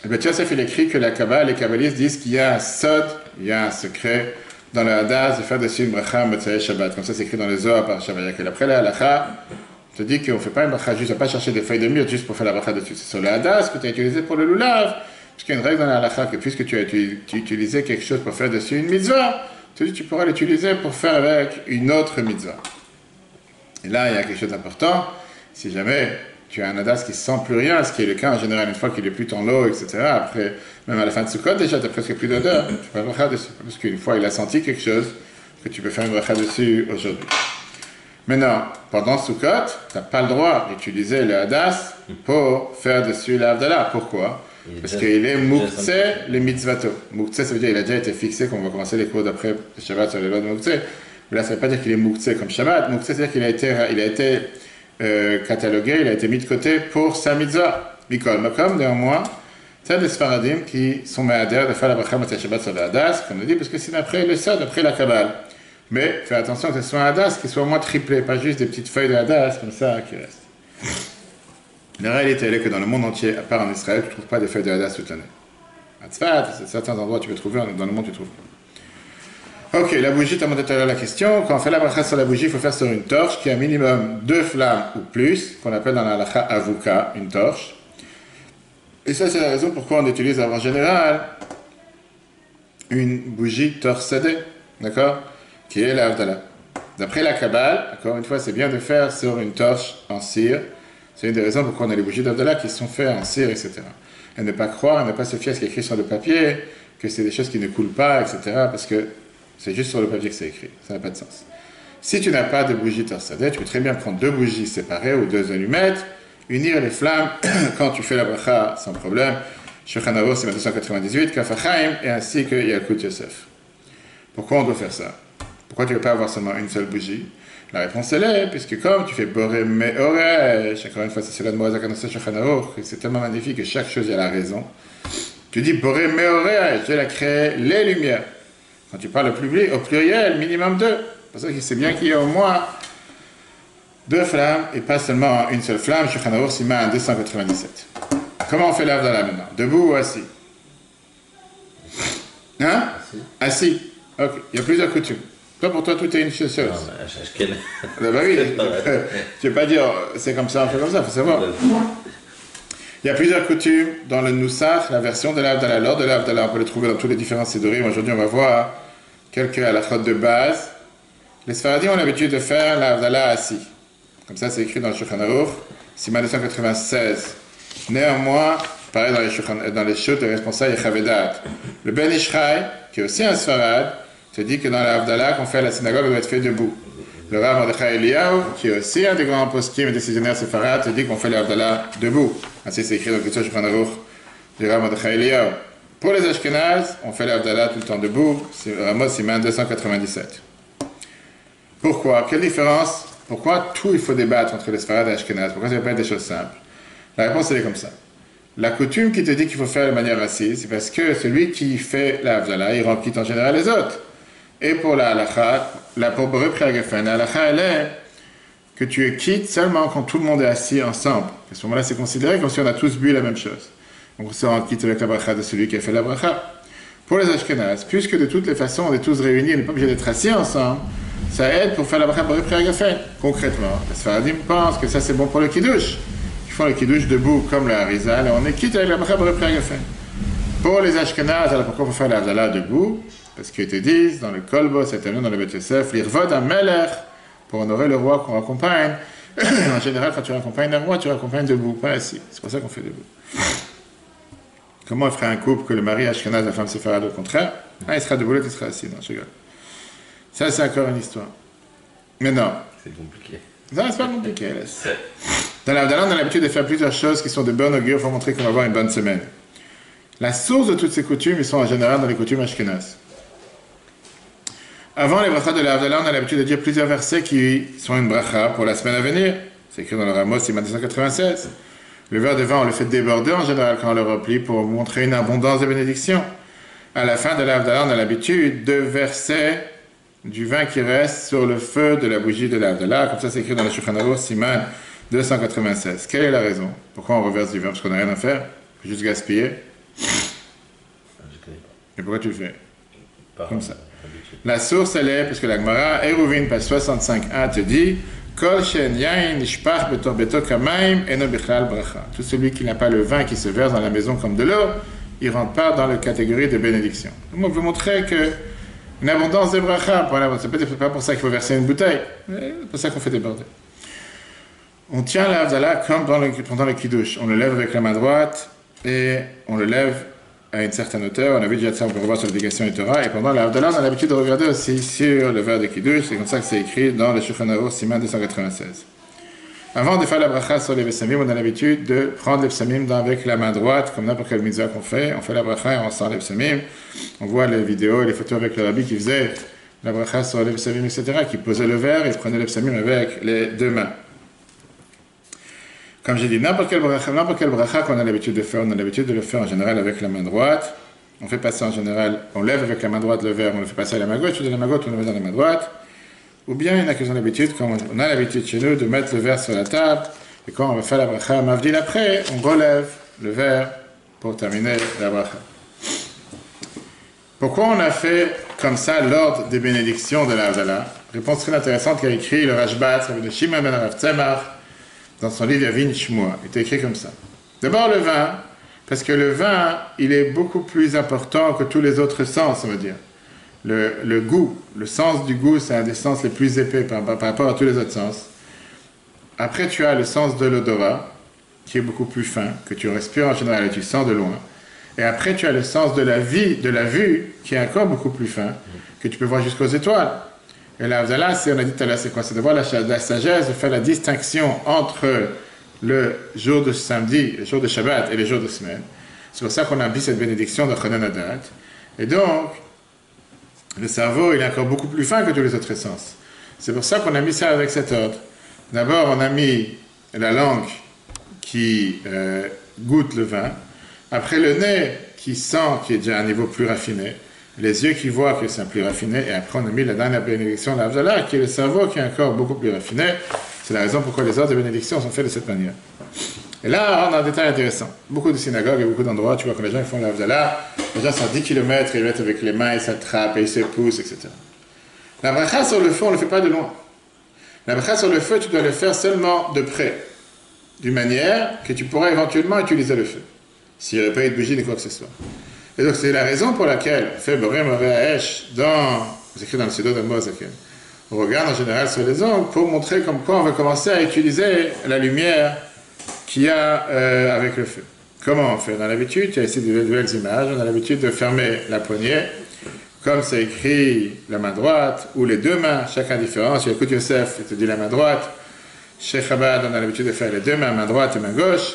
Le Beth Yosef, il écrit que la Kabbale, les kabbalistes disent qu'il y a un sod, il y a un secret dans le hadas de faire dessus une bracha Motzei Shabbat. Comme ça, c'est écrit dans les Zohar par Shabbat. Après la halacha, on te dit qu'on ne fait pas une bracha juste, on ne va pas chercher des feuilles de myrte juste pour faire la bracha dessus. C'est sur le hadas que tu as utilisé pour le lulav. Parce qu'il y a une règle dans la halacha que puisque tu as utilisé quelque chose pour faire dessus une mitzvah, tu pourras l'utiliser pour faire avec une autre mitzvah. Et là, il y a quelque chose d'important. Si jamais tu as un hadas qui ne sent plus rien, ce qui est le cas en général une fois qu'il est plus dans l'eau, etc. Après, même à la fin de Sukkot, déjà, tu n'as presque plus d'odeur. Tu peux faire une bracha dessus. Parce qu'une fois il a senti quelque chose, que tu peux faire une bracha dessus aujourd'hui. Maintenant, pendant Sukkot, tu n'as pas le droit d'utiliser le hadas pour faire dessus l'Avdallah. Pourquoi? Parce qu'il est Moukhtse le mitzvato. Moukhtse, ça veut dire qu'il a déjà été fixé, qu'on va commencer les cours d'après le Shabbat sur les lois de Moukhtse. Mais là, ça ne veut pas dire qu'il est Moukhtse comme Shabbat. Moukhtse, c'est-à-dire qu'il a été catalogué, il a été mis de côté pour sa mitzvah. Mikol Makom, néanmoins, c'est des Sfaradim qui sont ma'adères de faire la bracha Motzei Shabbat sur le hadas, comme on dit, parce que c'est d'après le sod, d'après la Kabbale. Mais fais attention que ce soit un hadas qui soit au moins triplé, pas juste des petites feuilles de hadas comme ça qui restent. La réalité, elle est que dans le monde entier, à part en Israël, tu ne trouves pas des feuilles de hadas toute l'année. À Tzfat, certains endroits tu peux trouver, dans le monde tu ne trouves pas. Ok, la bougie, tu as demandé tout à l'heure la question. Quand on fait la bracha sur la bougie, il faut faire sur une torche qui a minimum 2 flammes ou plus, qu'on appelle dans la halakha avuka, une torche. Et ça, c'est la raison pourquoi on utilise en général une bougie torsadée, d'accord, qui est la Havdalah. D'après la Kabbale, encore une fois, c'est bien de faire sur une torche en cire. C'est une des raisons pourquoi on a les bougies d'Havdalah qui sont faites en cire, etc. Et ne pas croire, ne pas se fier à ce qui est écrit sur le papier, que c'est des choses qui ne coulent pas, etc. Parce que c'est juste sur le papier que c'est écrit. Ça n'a pas de sens. Si tu n'as pas de bougie torsadée, tu peux très bien prendre 2 bougies séparées ou 2 allumettes, unir les flammes quand tu fais la bracha sans problème. Shulchan Aruch, c'est 298, Kaf HaChaim, et ainsi que Yalkut Yosef. Pourquoi on doit faire ça? Pourquoi tu ne veux pas avoir seulement une seule bougie? La réponse est là, puisque comme tu fais Boré Me'oresh, encore une fois, c'est cela de Moazak Anossé Shulchan Aruch, c'est tellement magnifique que chaque chose, il y a la raison. Tu dis Boré Me'oresh, Dieu a créé les lumières. Quand tu parles au pluriel, minimum 2. Parce que c'est bien qu'il y ait au moins 2 flammes et pas seulement une seule flamme. Shulchan Aruch Siman 297. Comment on fait l'Havdalah maintenant? Debout ou assis? Hein? Assis. Ok. Il y a plusieurs coutumes. Toi, pour toi, tout est une chose. Non, mais je connais. Bah oui. Tu ne veux pas dire c'est comme ça, on fait comme ça, il faut savoir. Il y a plusieurs coutumes dans le Nusach, la version de l'Havdalah. Lors de l'Havdalah, on peut le trouver dans tous les différents Sidurim. Aujourd'hui, on va voir quelques halachot de base. Les Sfaradim ont l'habitude de faire l'Havdalah assis. Comme ça, c'est écrit dans le Shulchan Aruch, Siman 296. Néanmoins, pareil dans les chutes, les responsables Yechavedat. Le Ben Ishchai, qui est aussi un Sfarad, te dit que dans l'Havdalah qu'on fait à la synagogue, il doit être fait debout. Le Rav Mordechai Eliyahu, qui est aussi un des grands poskim et décisionnaires séfarades, dit qu'on fait l'Avdallah debout. Ainsi c'est écrit dans le Kitzur Shulchan Aruch du Rav Mordechai Eliyahu. Pour les Ashkenazes, on fait l'Avdallah tout le temps debout. C'est Ramos Siman 297. Pourquoi? Quelle différence? Pourquoi tout il faut débattre entre les Sfarades et les Ashkenazes? Pourquoi ça ne peut pas être des choses simples? La réponse elle est comme ça. La coutume qui te dit qu'il faut faire de manière assise, c'est parce que celui qui fait l'Avdallah, il remplit en général les autres. Et pour la halakha, pour Boré Priagafen, la halakha elle est que tu quittes seulement quand tout le monde est assis ensemble. À ce moment-là, c'est considéré comme si on a tous bu la même chose. Donc on se rend quitte avec la bracha de celui qui a fait la bracha. Pour les Ashkenazes, puisque de toutes les façons on est tous réunis, on n'est pas obligé d'être assis ensemble, ça aide pour faire la bracha Boré Priagafen. Concrètement, les Sfaradim pensent que ça c'est bon pour le kiddush. Ils font le kiddush debout comme la Harizal et on est quitte avec la bracha Boré Priagafen. Pour les Ashkenazes, alors pourquoi il faut faire la Havdalah debout? Parce qu'ils te disent, dans le Kolbo, cette année dans le Beth Yosef, l'Irvod Amelech, pour honorer le roi qu'on raccompagne. En général, quand tu raccompagnes un roi, tu raccompagnes debout, pas assis. C'est pour ça qu'on fait debout. Comment on ferait un couple que le mari Ashkenaz, la femme séfarade au contraire? Ah, il sera debout, l'autre il sera assis. Non, je rigole. Ça, c'est encore une histoire. Mais non. C'est compliqué. Non, c'est pas compliqué, laisse. Dans l'Avdallah, on a l'habitude de faire plusieurs choses qui sont de bonne augure pour montrer qu'on va avoir une bonne semaine. La source de toutes ces coutumes, ils sont en général dans les coutumes ashkénazes. Avant les brachas de l'Avdallah, on a l'habitude de dire plusieurs versets qui sont une bracha pour la semaine à venir. C'est écrit dans le Ramos, Siman 296. Le verre de vin, on le fait déborder en général quand on le replie pour montrer une abondance de bénédictions. À la fin de l'Avdallah, on a l'habitude de verser du vin qui reste sur le feu de la bougie de l'Avdallah. Comme ça, c'est écrit dans le Shulchan Aruch, Siman 296. Quelle est la raison? Pourquoi on reverse du vin? Parce qu'on n'a rien à faire. On peut juste gaspiller. Je connais pas. Et pourquoi tu le fais? Comme ça. Habitude. La source, elle est, parce que la Gemara, Eruvin, page 65a, te dit Kol shen yain nishpach betor beto kamaim eno bichlal bracha. Tout celui qui n'a pas le vin qui se verse dans la maison comme de l'eau, il ne rentre pas dans la catégorie de bénédiction. Donc, on veut montrer que une abondance de bracha, c'est peut-être pas pour ça qu'il faut verser une bouteille, mais c'est pour ça qu'on fait déborder. On tient la Havdalah comme pendant le kiddush. On le lève avec la main droite et on le lève à une certaine hauteur. On a vu déjà ça, on peut revoir sur l'obligation et Torah. Et pendant la Havdalah, on a l'habitude de regarder aussi sur le verre de kiddush. C'est comme ça que c'est écrit dans le Shulchan Aruch, Siman 296. Avant de faire la bracha sur les Vesamim, on a l'habitude de prendre les Vesamim avec la main droite, comme n'importe quelle mitzvah qu'on fait. On fait la bracha et on sort les Vesamim. On voit les vidéos et les photos avec le rabbi qui faisait la bracha sur les Vesamim, etc., qui posait le verre et prenait les Vesamim avec les deux mains. Comme j'ai dit, n'importe quel bracha qu'on a l'habitude de faire, on a l'habitude de le faire en général avec la main droite. On fait passer en général, on lève avec la main droite le verre, on le fait passer à la main gauche, ou de la main gauche, on le met dans la main droite. Ou bien il y en a qui ont l'habitude, comme on a l'habitude chez nous, de mettre le verre sur la table, et quand on va faire la bracha mavdil après, on relève le verre pour terminer la bracha. Pourquoi on a fait comme ça l'ordre des bénédictions de la Havdalah? Réponse très intéressante qu'a écrit le Rashbat, de Shimon ben Rav Tzemach, dans son livre Yavin Shmua. Il est écrit comme ça. D'abord le vin, parce que le vin, il est beaucoup plus important que tous les autres sens, on va dire. Le goût, le sens du goût, c'est un des sens les plus épais par rapport à tous les autres sens. Après, tu as le sens de l'odorat, qui est beaucoup plus fin, que tu respires en général et tu sens de loin. Et après, tu as le sens de la vue, qui est encore beaucoup plus fin, que tu peux voir jusqu'aux étoiles. Et la Havdalah, on a dit tout à l'heure, c'est quoi? C'est de voir la sagesse, de faire la distinction entre le jour de samedi, le jour de Shabbat et les jours de semaine. C'est pour ça qu'on a mis cette bénédiction de Chonan Adat. Et donc, le cerveau, il est encore beaucoup plus fin que tous les autres sens. C'est pour ça qu'on a mis ça avec cet ordre. D'abord, on a mis la langue qui goûte le vin. Après, le nez qui sent, qui est déjà à un niveau plus raffiné. Les yeux qui voient que c'est un plus raffiné, et après on a mis la dernière bénédiction de l'Havdalah, qui est le cerveau qui est encore beaucoup plus raffiné. C'est la raison pourquoi les ordres de bénédiction sont faits de cette manière. Et là, on a un détail intéressant. Beaucoup de synagogues et beaucoup d'endroits, tu vois, quand les gens font l'Havdalah, les gens sont à 10 km, ils mettent avec les mains, ils s'attrapent, et ils se poussent, etc. La bracha sur le feu, on ne le fait pas de loin. La bracha sur le feu, tu dois le faire seulement de près, d'une manière que tu pourras éventuellement utiliser le feu, s'il n'y aurait pas eu de bougie ni quoi que ce soit. Et donc, c'est la raison pour laquelle on fait Boré Moréaesh c'est écrit dans le pseudo d'Amozaken. On regarde en général sur les ongles pour montrer comme quoi on va commencer à utiliser la lumière qu'il y a avec le feu. Comment on fait? Dans l'habitude, il y a ici de nouvelles images, on a l'habitude de fermer la poignée comme c'est écrit la main droite, ou les deux mains, chacun différent. Si écoute Yosef, il te dit la main droite. Chez Chabad, on a l'habitude de faire les deux mains, main droite et main gauche.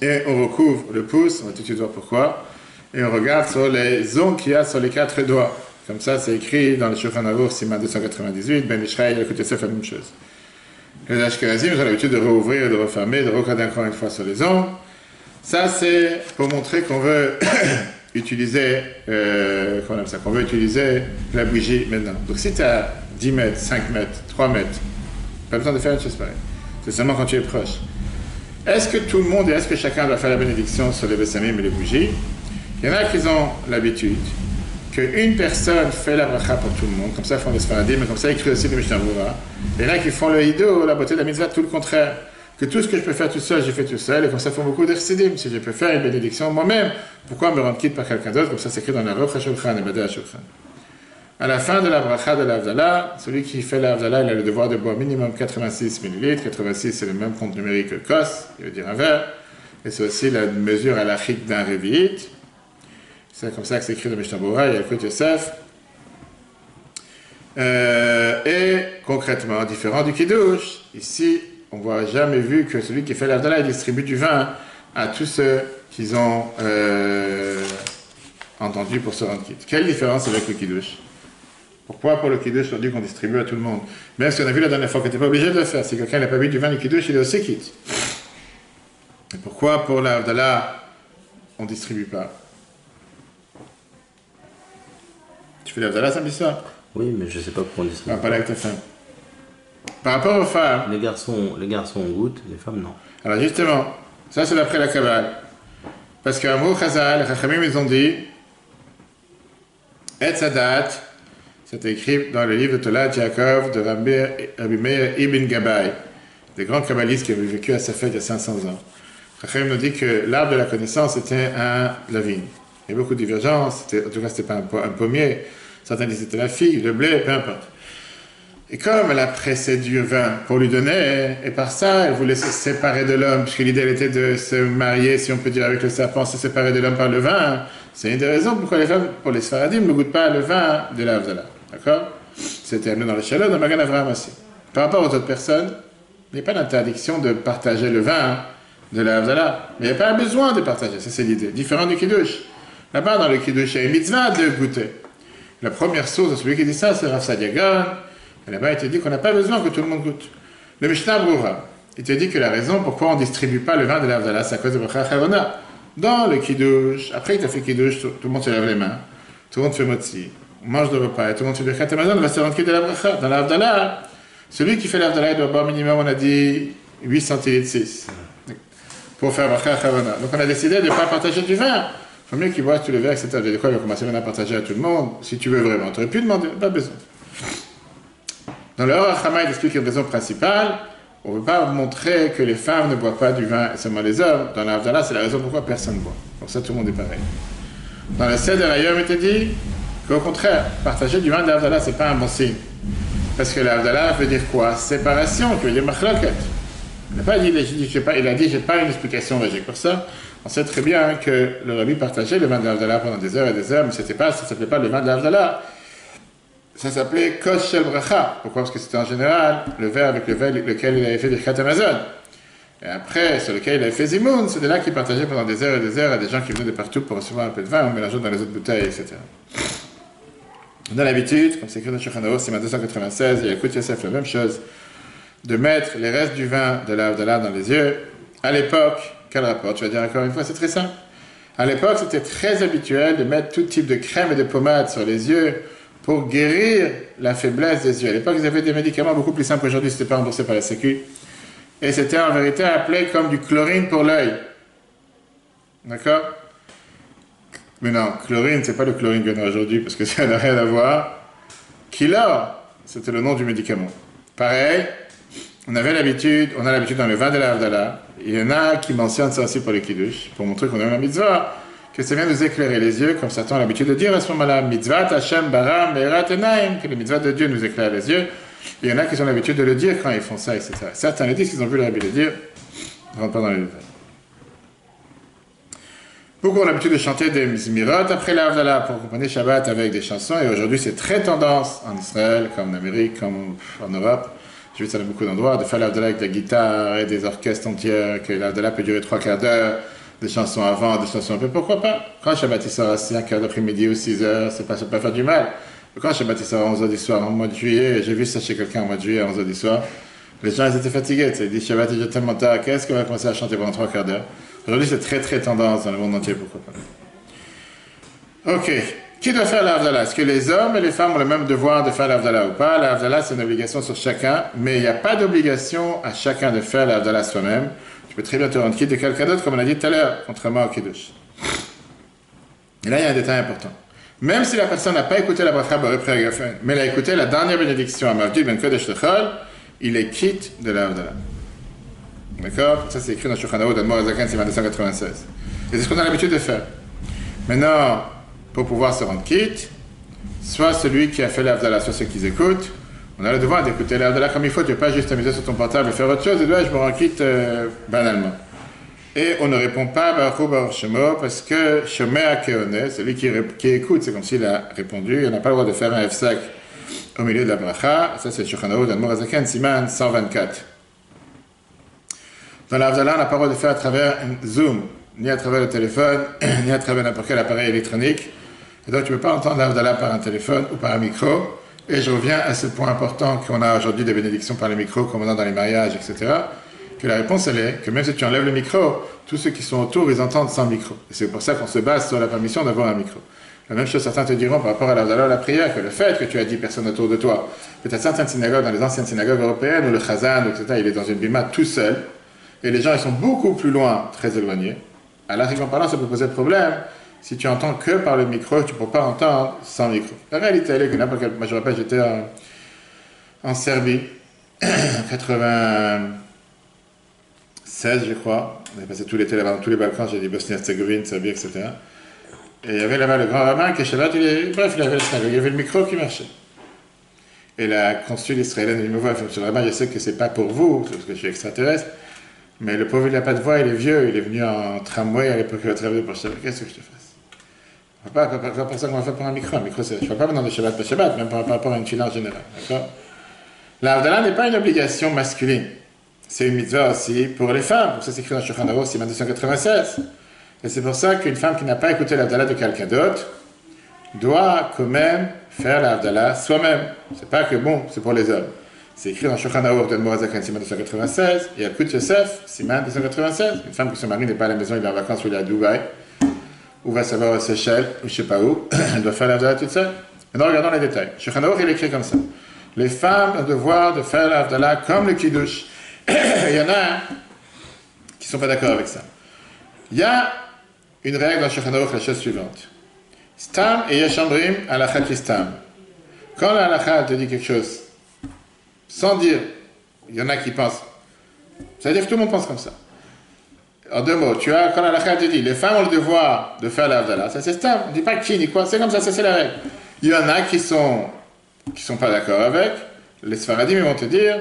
Et on recouvre le pouce, on va tout de suite voir pourquoi. Et on regarde sur les ongles qu'il y a sur les 4 doigts. Comme ça, c'est écrit dans le Shulchan Aruch, Siman 298, Ben Israël, écoute Yosef, la même chose. Les Ashkenazim, ils ont l'habitude de rouvrir, de refermer, de regarder encore une fois sur les ongles. Ça, c'est pour montrer qu'on veut utiliser, qu'on veut utiliser la bougie maintenant. Donc si tu as 10 mètres, 5 mètres, 3 mètres, pas besoin de faire une chose pareille. C'est seulement quand tu es proche. Est-ce que tout le monde et est-ce que chacun doit faire la bénédiction sur les bessamim et les bougies? Il y en a qui ont l'habitude qu'une personne fait la bracha pour tout le monde, comme ça ils font les sfaradim, mais comme ça ils écrit aussi le Mishnah Berurah. Il y en a qui font le hido, la beauté de la mitzvah, tout le contraire. Que tout ce que je peux faire tout seul, j'ai fait tout seul, et comme ça, ils font beaucoup d'Echsidim. Si je peux faire une bénédiction moi-même, pourquoi me rendre quitte par quelqu'un d'autre? Comme ça, c'est écrit dans la Ruch HaShulchan et Badeh HaShulchan. À la fin de la bracha de l'Avdallah, celui qui fait l'Avdallah, il a le devoir de boire minimum 86 ml. 86, c'est le même compte numérique que Kos, il veut dire un verre. Et c'est aussi la mesure halachique d'un révi'it. C'est comme ça que c'est écrit dans Mishnah Berurah, il y a Écoute Yosef. Et concrètement, différent du Kiddush, ici, on ne voit jamais vu que celui qui fait l'Avdallah distribue du vin à tous ceux qui ont entendu pour se rendre quitte. Quelle différence avec le Kiddush? Pourquoi pour le Kiddush on dit qu'on distribue à tout le monde? Même si on a vu la dernière fois que tu n'es pas obligé de le faire. Si quelqu'un n'a pas bu du vin du Kiddush, il est aussi quitte. Et pourquoi pour l'Avdallah on ne distribue pas? Tu fais l'Avdallah samedi soir? Oui, mais je ne sais pas pourquoi on distribue. On va parler avec ta femme. Par rapport aux femmes... Les garçons goûtent, les femmes non. Alors justement, ça c'est d'après la Kabbale. Parce qu'à Amrou Chazal, les Chachamim ils ont dit Et Sadat, c'est écrit dans le livre de Tolat Yaakov de Rabbi Meir Ibn Gabbai, des grands kabbalistes qui avaient vécu à Safed il y a 500 ans. Chachamim nous dit que l'arbre de la connaissance était la vigne. Il y a beaucoup de divergences, en tout cas c'était pas un pommier, certains disaient que c'était la figue, le blé, peu importe. Et comme elle a pressé du vin pour lui donner, et par ça, elle voulait se séparer de l'homme, puisque l'idée elle était de se marier, si on peut dire, avec le serpent, se séparer de l'homme par le vin. C'est une des raisons pourquoi les femmes, pour les Sfaradim, ne goûtent pas le vin de l'Avdallah. D'accord? C'était amené dans le Shalom, dans Magan Avraham aussi. Par rapport aux autres personnes, il n'y a pas d'interdiction de partager le vin de l'Avdallah. Mais il n'y a pas besoin de partager, ça c'est l'idée. Différent du Kiddush. Là-bas, dans le Kiddush, il y a une mitzvah de goûter. La première source de celui qui dit ça, c'est Rav Sadia Gaon. Et là-bas, il te dit qu'on n'a pas besoin que tout le monde goûte. Le Mishnah Berurah, il te dit que la raison pourquoi on ne distribue pas le vin de l'Avdallah, c'est à cause de Bracha Acharona. Dans le Kiddush, après il t'a fait Kiddush, tout le monde se lave les mains, tout le monde fait motzi, on mange le repas, et tout le monde fait Birkat Hamazon, on va se rendre quitte de la Bracha. Dans l'Avdallah, celui qui fait l'Avdallah, il doit boire minimum, on a dit, 8 centilitres 6, pour faire Bracha Acharona. Donc on a décidé de ne pas partager du vin. Il faut mieux qu'il boive tous les verres, etc. De quoi il va commencer à partager à tout le monde, si tu veux vraiment. Tu aurais pu demander, pas besoin. Dans le Or HaChama, il explique une raison principale. On ne veut pas montrer que les femmes ne boivent pas du vin, et seulement les hommes. Dans l'Avdallah, c'est la raison pourquoi personne ne boit. Pour ça, tout le monde est pareil. Dans le Seder Hayom, il te dit qu'au contraire, partager du vin de l'Avdallah, ce n'est pas un bon signe. Parce que l'Avdallah veut dire quoi? Séparation, qui veut dire machloket. Il n'a pas dit, il a dit, j'ai pas une explication logique pour ça. On sait très bien que le Rabbi partageait le vin de l'Avdallah pendant des heures et des heures, mais ça ne s'appelait pas le vin de l'Avdallah. Ça s'appelait Kos Shel Bracha. Pourquoi? Parce que c'était en général le verre avec lequel il avait fait des Khat Amazon. Et après, sur lequel il avait fait Zimoun, c'est de là qu'il partageait pendant des heures et des heures à des gens qui venaient de partout pour recevoir un peu de vin, en mélangeant dans les autres bouteilles, etc. On a l'habitude, comme c'est écrit dans Shulchan Aruch, c'est 296, il y a Écoute Yosef, la même chose, de mettre les restes du vin de l'Avdallah dans les yeux. À l'époque, quel rapport? Tu vas dire encore une fois, c'est très simple. À l'époque, c'était très habituel de mettre tout type de crème et de pommade sur les yeux pour guérir la faiblesse des yeux. À l'époque, ils avaient des médicaments beaucoup plus simples qu'aujourd'hui, ce n'était pas remboursé par la Sécu. Et c'était en vérité appelé comme du chlorine pour l'œil. D'accord? Mais non, chlorine, c'est pas le chlorine qu'on a aujourd'hui, parce que ça n'a rien à voir. Killer, c'était le nom du médicament. Pareil, on a l'habitude dans le vin de l'Avdallah, il y en a qui mentionnent ça aussi pour le Kiddush, pour montrer qu'on a la mitzvah, que ça vient nous éclairer les yeux, comme Satan a l'habitude de dire à ce moment-là, mitzvah Hashem baram me'erat enaim, que le mitzvah de Dieu nous éclaire les yeux. Il y en a qui ont l'habitude de le dire quand ils font ça, etc. Certains le disent qu'ils ont vu le Rabbi le dire, ne rentre pas dans les détails. Beaucoup ont l'habitude de chanter des Mizmirot après l'Avdala pour accompagner Shabbat avec des chansons. Et aujourd'hui, c'est très tendance en Israël, comme en Amérique, comme en Europe. J'ai vu ça dans beaucoup d'endroits, de faire l'Avdala avec de la guitare et des orchestres entiers, que l'Avdala peut durer 3/4 d'heure, des chansons avant, des chansons après. Pourquoi pas? Quand Shabbat il sort à 5h d'après-midi ou 6h, ça peut pas faire du mal. Mais quand Shabbat il sort à 11h du soir, en mois de juillet, j'ai vu ça chez quelqu'un en mois de juillet à 11h du soir, les gens ils étaient fatigués. Ils disent Shabbat il est tellement tard, qu'est-ce qu'on va commencer à chanter pendant 3/4 d'heure? Aujourd'hui, c'est très très tendance dans le monde entier, pourquoi pas. Ok. Qui doit faire l'Avdala? Est-ce que les hommes et les femmes ont le même devoir de faire l'Avdala ou pas? L'Avdala, c'est une obligation sur chacun, mais il n'y a pas d'obligation à chacun de faire l'Avdala soi-même. Tu peux très bien te rendre quitte de quelqu'un d'autre, comme on a dit tout à l'heure, contrairement au Kiddush. Et là, il y a un détail important. Même si la personne n'a pas écouté la bracha Borei Gafen, mais elle a écouté la dernière bénédiction à Mavdil Ben Kodesh Lechol, il est quitte de l'Avdala. D'accord? Ça, c'est écrit dans Shulchan Aruch, d'Admor HaZaken, c'est 296. Et c'est ce qu'on a l'habitude de faire. Maintenant, pour pouvoir se rendre quitte, soit celui qui a fait l'Avdala, soit ceux qui écoutent, on a le devoir d'écouter l'Avdala comme il faut. Tu ne peux pas juste t'amuser sur ton portable et faire autre chose, et là, je me rends quitte banalement. Et on ne répond pas Baruch Hu Baruch Shemo, parce que Shomea Keone, celui qui écoute, c'est comme s'il a répondu, il n'a pas le droit de faire un Hefsak au milieu de la bracha. Ça, c'est Shulchan Aruch, d'Admor HaZaken, Siman 124. Dans l'Avdala, on n'a pas le droit de faire à travers un Zoom, ni à travers le téléphone, ni à travers n'importe quel appareil électronique. Et donc, tu ne peux pas entendre l'Avdala par un téléphone ou par un micro. Et je reviens à ce point important qu'on a aujourd'hui des bénédictions par les micros, comme on a dans les mariages, etc. Que la réponse, elle est que même si tu enlèves le micro, tous ceux qui sont autour, ils entendent sans micro. Et c'est pour ça qu'on se base sur la permission d'avoir un micro. La même chose, certains te diront par rapport à l'Avdala, la prière, que le fait que tu as 10 personnes autour de toi, peut-être certaines synagogues, dans les anciennes synagogues européennes, où le chazan, etc., il est dans une bima tout seul, et les gens, ils sont beaucoup plus loin, très éloignés. À l'arrivant parlant, ça peut poser problème. Si tu entends que par le micro, tu ne peux pas entendre sans micro. La réalité, elle est que n'importe quel... Moi, je me rappelle, j'étais en Serbie, en 96, je crois. On avait passé tout l'été là-bas, dans tous les Balkans, j'ai dit Bosnie-Herzégovine, Serbie, etc. Et il y avait là-bas le grand rabbin qui est Shabbat, bref, il avait le synagogue, il y avait le micro qui marchait. Et la consul israélienne, il me voit, monsieur le rabbin, je sais que c'est pas pour vous, parce que je suis extraterrestre, mais le pauvre, il n'a pas de voix, il est vieux, il est venu en tramway à l'époque où il a travaillé pour Shabbat. Qu'est-ce que je te fasse? Pas ça qu'on va faire pour un micro. Un micro, je ne vais pas venir de Shabbat par Shabbat, même par rapport à une fila en général. D'accord? L'Avdala n'est pas une obligation masculine. C'est une mitzvah aussi pour les femmes. Pour ça, c'est écrit dans Shulchan Aruch, c'est 296. Et c'est pour ça qu'une femme qui n'a pas écouté l'Avdala de quelqu'un d'autre doit quand même faire l'Avdala soi-même. C'est pas que bon, c'est pour les hommes. C'est écrit dans Shulchan Aruch d'Admor HaZaken, Siman 296, et Yalkut Yosef, Siman 296. Une femme qui se marie n'est pas à la maison, il est en vacances ou il est à Dubaï, ou va savoir aux Seychelles, ou je sais pas où, elle doit faire l'Avdala toute seule. Maintenant, regardons les détails. Shulchan Aruch, il est écrit comme ça. Les femmes ont le devoir de faire l'Avdala comme le Kiddush. Il y en a qui ne sont pas d'accord avec ça. Il y a une règle dans Shulchan Aruch, la chose suivante. Stam et Yeshambrim halakha ki stam. Quand la halakha te dit quelque chose, sans dire, il y en a qui pensent, ça veut dire que tout le monde pense comme ça. En deux mots, tu as, quand la halakha te dit, les femmes ont le devoir de faire l'Avdala, ça c'est stam, on ne dit pas qui ni quoi, c'est comme ça c'est la règle. Il y en a qui sont pas d'accord avec, les Sfaradim ils vont te dire,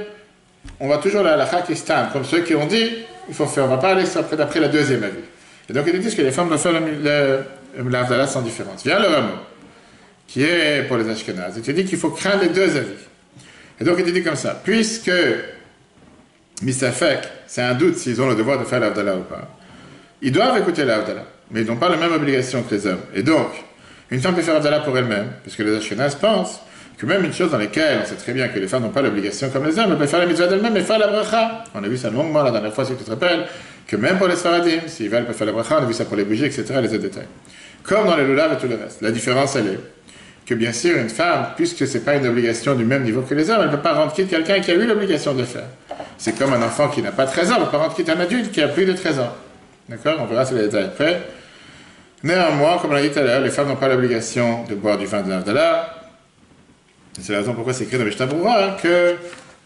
on va toujours la halakha qui stam, comme ceux qui ont dit, il faut faire, on ne va pas aller d'après la deuxième avis. Et donc ils te disent que les femmes doivent faire l'Avdala sans différence. Vient le Ramo, qui est pour les Ashkenazes, et tu dis qu'il faut craindre les deux avis. Et donc il te dit comme ça, puisque Misafek, c'est un doute s'ils ont le devoir de faire l'Avdala ou pas, ils doivent écouter l'Avdala, mais ils n'ont pas la même obligation que les hommes. Et donc, une femme peut faire l'Avdala pour elle-même, puisque les Ashkenazes pensent que même une chose dans laquelle on sait très bien que les femmes n'ont pas l'obligation comme les hommes, elles peuvent faire la mitzvah d'elles-mêmes et faire la bracha. On a vu ça longuement la dernière fois, si tu te rappelles, que même pour les Sfaradim, s'ils veulent, peuvent faire la bracha, on a vu ça pour les bougies, etc., les autres détails. Comme dans les lulav et tout le reste. La différence, elle est que bien sûr, une femme, puisque ce n'est pas une obligation du même niveau que les hommes, elle ne peut pas rendre quitte quelqu'un qui a eu l'obligation de le faire. C'est comme un enfant qui n'a pas 13 ans, elle ne peut pas rendre quitte un adulte qui a plus de 13 ans. D'accord? On verra sur les détails après. Néanmoins, comme on l'a dit tout à l'heure, les femmes n'ont pas l'obligation de boire du vin de l'Avdala. C'est la raison pourquoi c'est écrit dans Mishnah Berurah que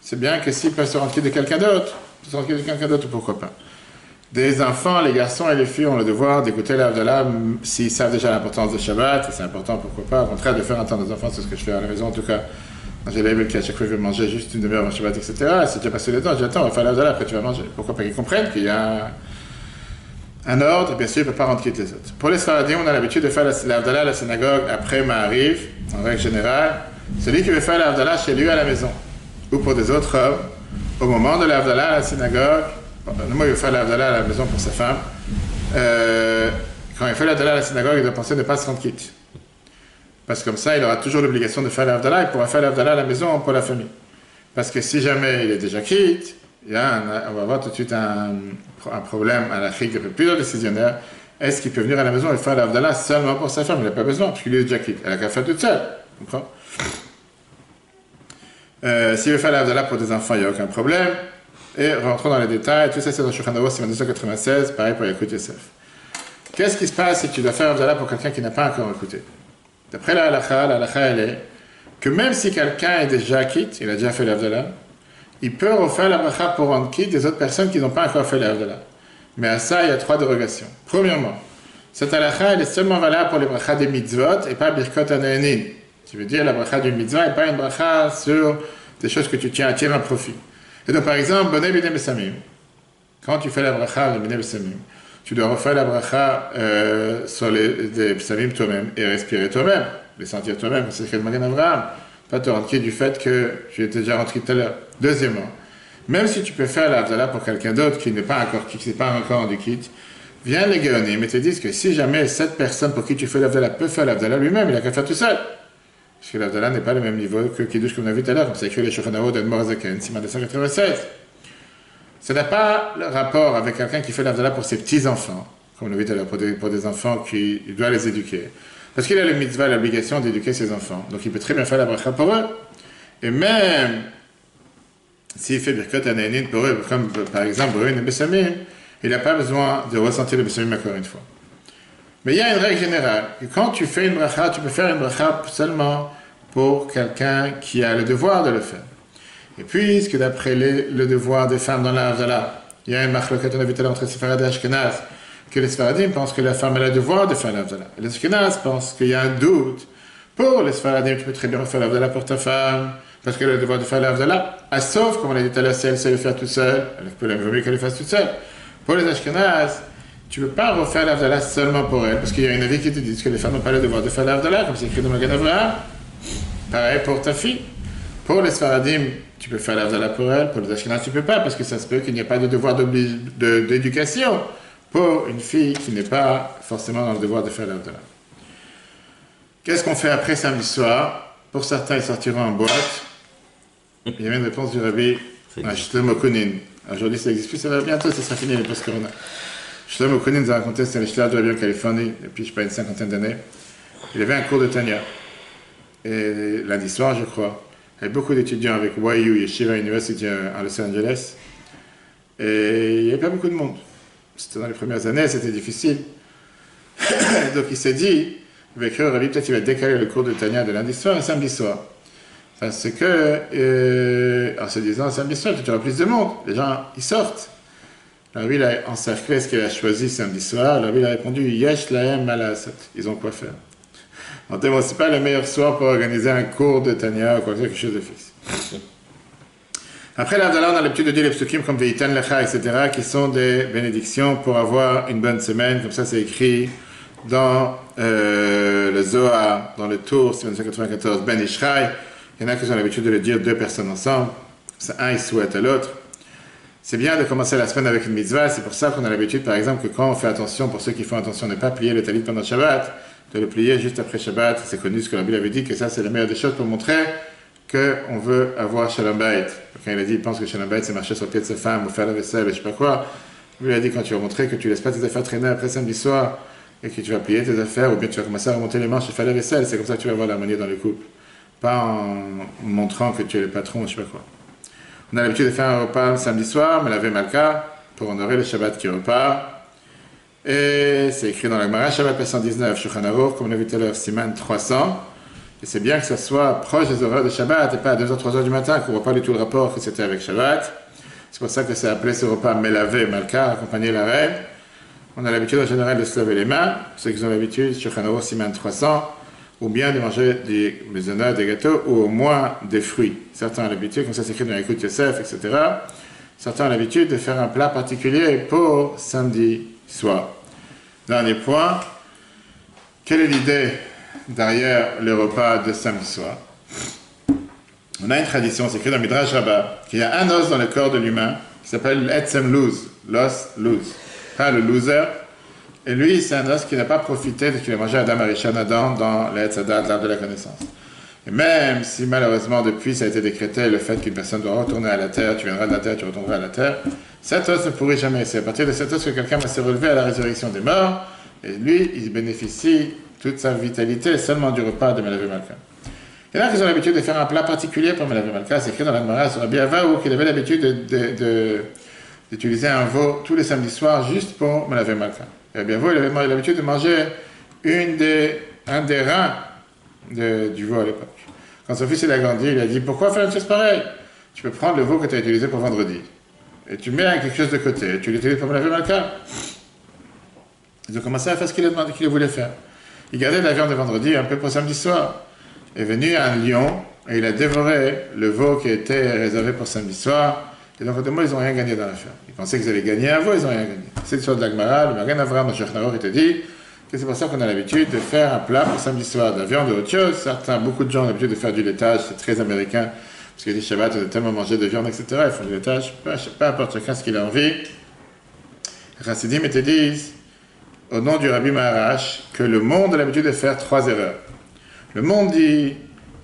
c'est bien que s'ils peuvent se rendre quitte de quelqu'un d'autre, pourquoi pas. Des enfants, les garçons et les filles ont le devoir d'écouter l'Avdala s'ils savent déjà l'importance de Shabbat, et c'est important, pourquoi pas. Au contraire, de faire entendre aux enfants, c'est ce que je fais à la maison, en tout cas. J'ai l'élève qui à chaque fois veut manger juste une demi-heure avant Shabbat, etc. Et c'est déjà passé le temps, j'attends, on va faire l'Avdala, après tu vas manger. Pourquoi pas qu'ils comprennent qu'il y a un ordre, bien sûr, il ne peut pas rendre quitte les autres. Pour les Sfaradim, on a l'habitude de faire l'Avdallah à la synagogue après Ma'ariv, en règle générale. Celui qui veut faire l'Avdallah chez lui à la maison, ou pour des autres hommes, au moment de l'Avdallah à la synagogue, moi, il veut faire l'Avdallah à la maison pour sa femme, quand il fait l'Avdallah à la synagogue, il doit penser ne pas se rendre quitte. Parce que comme ça, il aura toujours l'obligation de faire l'Avdallah, il pourra faire l'Avdallah à la maison pour la famille. Parce que si jamais il est déjà quitte, on va avoir tout de suite un problème à l'Afrique de plusieurs décisionnaires. Est-ce qu'il peut venir à la maison et faire l'Avdallah seulement pour sa femme? Il n'a pas besoin, parce qu'il est déjà quitte. Elle a qu'à faire toute seule. Comprends? S'il veut faire l'Avdallah pour des enfants, il n'y a aucun problème. Et rentrons dans les détails. Tout ça, c'est dans Shulchan Aruch, c'est 296, pareil pour Yakut Yosef. Qu'est-ce qui se passe si tu dois faire l'Avdallah pour quelqu'un qui n'a pas encore écouté? D'après la halakha, elle est que même si quelqu'un est déjà quitte, il a déjà fait l'Avdallah, il peut refaire la bracha pour rendre quitte des autres personnes qui n'ont pas encore fait l'Avdallah. Mais à ça, il y a 3 dérogations. Premièrement, cette halakha, elle est seulement valable pour les brachas des mitzvot et pas birkot hanayanin. Tu veux dire, la bracha du mitzvah et pas une bracha sur des choses que tu tiens à tirer un profit. Et donc, par exemple, bonnet b'nei besamim. Quand tu fais la bracha de b'nei besamim, tu dois refaire la bracha sur les besamim toi-même et respirer toi-même, les sentir toi-même, c'est ce que Magan Avraham. Pas te rendre quitte du fait que tu étais déjà rentré tout à l'heure. Deuxièmement, même si tu peux faire l'Avdallah pour quelqu'un d'autre qui n'est pas encore quitte, qui n'est pas encore rendu quitte, viens les Géonim et te disent que si jamais cette personne pour qui tu fais l'Avdallah peut faire l'Avdallah lui-même, il a qu'à faire tout seul. Parce que l'Avdallah n'est pas le même niveau que Kiddush comme on a vu tout à l'heure, comme c'est écrit les Shulchan Aruch d'Admor Zaken, Siman 296. Ça n'a pas le rapport avec quelqu'un qui fait l'Avdallah pour ses petits-enfants, comme on l'a vu tout à l'heure, pour des enfants qui doit les éduquer. Parce qu'il a le mitzvah, l'obligation d'éduquer ses enfants. Donc il peut très bien faire la bracha pour eux. Et même s'il fait birkot hanayanin pour eux, comme par exemple Bruin et Bessamim, il n'a pas besoin de ressentir le Bessamim encore une fois. Mais il y a une règle générale. Que quand tu fais une bracha, tu peux faire une bracha seulement pour quelqu'un qui a le devoir de le faire. Et puisque d'après le devoir des femmes dans l'Avdallah, il y a une machloket, on a vu tout à l'heure entre Sepharad et Ashkenaz, que les Sfaradim pensent que la femme a le devoir de faire l'Avdallah. Et les Ashkenaz pensent qu'il y a un doute. Pour les Sfaradim, tu peux très bien faire l'Avdallah pour ta femme, parce qu'elle a le devoir de faire l'Avdallah, sauf, comme on l'a dit tout à l'heure, si elle sait le faire toute seule, elle peut le mieux qu'elle le fasse toute seule. Pour les Ashkenaz, tu ne peux pas refaire l'Avdallah seulement pour elle, parce qu'il y a une avis qui te dit que les femmes n'ont pas le devoir de faire l'Avdallah, comme c'est écrit dans Magan Avraham. Pareil pour ta fille. Pour les Sfaradim, tu peux faire l'Avdallah pour elle, pour les Ashkenaz, tu ne peux pas, parce que ça se peut qu'il n'y ait pas de devoir d'éducation pour une fille qui n'est pas forcément dans le devoir de faire l'Avdallah. Qu'est-ce qu'on fait après samedi soir? Pour certains, ils sortiront en boîte. Il y avait une réponse du Rabbi à Shlomo Kunin. Aujourd'hui, ça n'existe plus, ça va bientôt, ça sera fini les post-corona. Shlomo Kunin nous a raconté, c'était l'étudiant de Rabbi en Californie, depuis, je ne sais pas, une cinquantaine d'années. Il avait un cours de Tanya. Et lundi soir, je crois, il y avait beaucoup d'étudiants avec YU, Yeshiva University à Los Angeles. Et il n'y avait pas beaucoup de monde. C'était dans les premières années, c'était difficile. Donc il s'est dit, avec eux, Rabbi, peut-être il va décaler le cours de Tanya de lundi soir et samedi soir. Parce que, en se disant, samedi soir, tu auras plus de monde. Les gens, ils sortent. Alors lui, il a encerclé ce qu'il a choisi samedi soir. Alors lui, il a répondu, Yesh lahem malasot. Ils ont quoi faire. En termes, c'est pas le meilleur soir pour organiser un cours de Tanya ou quoi que ce soit, quelque chose de fixe. Après l'Avdallah, on a l'habitude de dire les psukim comme Veitan Lecha, etc., qui sont des bénédictions pour avoir une bonne semaine. Comme ça, c'est écrit dans le Zohar, dans le Tour, 1994, Ben Ishraï. Il y en a qui ont l'habitude de le dire 2 personnes ensemble. C'est un, il souhaite à l'autre. C'est bien de commencer la semaine avec une mitzvah. C'est pour ça qu'on a l'habitude, par exemple, que quand on fait attention, pour ceux qui font attention, de ne pas plier le talit pendant Shabbat, de le plier juste après Shabbat. C'est connu ce que la Bible avait dit, que ça, c'est la meilleure des choses pour montrer qu'on veut avoir Shalom Bayit. Quand il a dit, il pense que Shalom Bayit, c'est marcher sur le pied de sa femme, ou faire la vaisselle, et je sais pas quoi. Lui, il a dit, quand tu vas montrer que tu laisses pas tes affaires traîner après samedi soir, et que tu vas plier tes affaires, ou bien tu vas commencer à remonter les manches et faire la vaisselle, c'est comme ça que tu vas avoir l'harmonie dans le couple. Pas en montrant que tu es le patron, je sais pas quoi. On a l'habitude de faire un repas le samedi soir, mais laver Malka, pour honorer le Shabbat qui repart. Et c'est écrit dans la Gemara, Shabbat 119, Shulchan Aruch, comme on l'a vu tout à l'heure, Siman 300. Et c'est bien que ça soit proche des horaires de Shabbat, et pas à 2h, 3h du matin, qu'on ne voit pas du tout le rapport que c'était avec Shabbat. C'est pour ça que c'est appelé ce repas Melavé Malka, accompagner la reine. On a l'habitude en général de se laver les mains, ceux qui ont l'habitude, Shulchan Aruch, Siman 300, ou bien de manger des maisonnettes, des gâteaux, ou au moins des fruits. Certains ont l'habitude, comme ça c'est écrit dans Yakut Yosef, etc. Certains ont l'habitude de faire un plat particulier pour samedi soir. Dernier point, quelle est l'idée derrière le repas de samedi soir? On a une tradition, c'est écrit dans Midrash Rabbah, qu'il y a un os dans le corps de l'humain qui s'appelle l'etzem luz, l'os luz, pas le loser. Et lui, c'est un os qui n'a pas profité de ce qu'il a mangé Adam Arishon Adam dans l'Etzadat, l'arbre de la connaissance. Et même si malheureusement depuis ça a été décrété le fait qu'une personne doit retourner à la terre, tu viendras de la terre, tu retourneras à la terre, cet os ne pourrit jamais. C'est à partir de cet os que quelqu'un va se relever à la résurrection des morts, et lui, il bénéficie toute sa vitalité seulement du repas de Melavé Malka. Il y en a qui ont l'habitude de faire un plat particulier pour Melavé Malka, c'est écrit dans la Gemara sur Rabbi Avaou qu'il avait l'habitude d'utiliser un veau tous les samedis soirs juste pour Melavé Malka. Et Rabbi Avaou, il avait l'habitude de manger un des reins du veau à l'époque. Quand son fils il a grandi, il a dit pourquoi faire une chose pareille? Tu peux prendre le veau que tu as utilisé pour vendredi et tu mets quelque chose de côté, tu l'utilises pour Melavé Malka. Ils ont commencé à faire ce qu'il voulait faire. Il gardait de la viande de vendredi un peu pour samedi soir. Est venu un lion et il a dévoré le veau qui était réservé pour samedi soir. Et donc, autrement, ils n'ont rien gagné dans l'affaire. Ils pensaient qu'ils allaient gagner un veau, ils n'ont rien gagné. C'est l'histoire de l'Agmara, le Magen Avraham, le Shech Nahor, il te dit que c'est pour ça qu'on a l'habitude de faire un plat pour samedi soir, de la viande ou autre chose. Beaucoup de gens ont l'habitude de faire du laitage, c'est très américain, parce que les Shabbat, on a tellement mangé de viande, etc. Ils font du laitage, peu importe chacun ce qu'il a envie. Les Chassidim te disent, au nom du Rabbi Maharash, que le monde a l'habitude de faire 3 erreurs. Le monde dit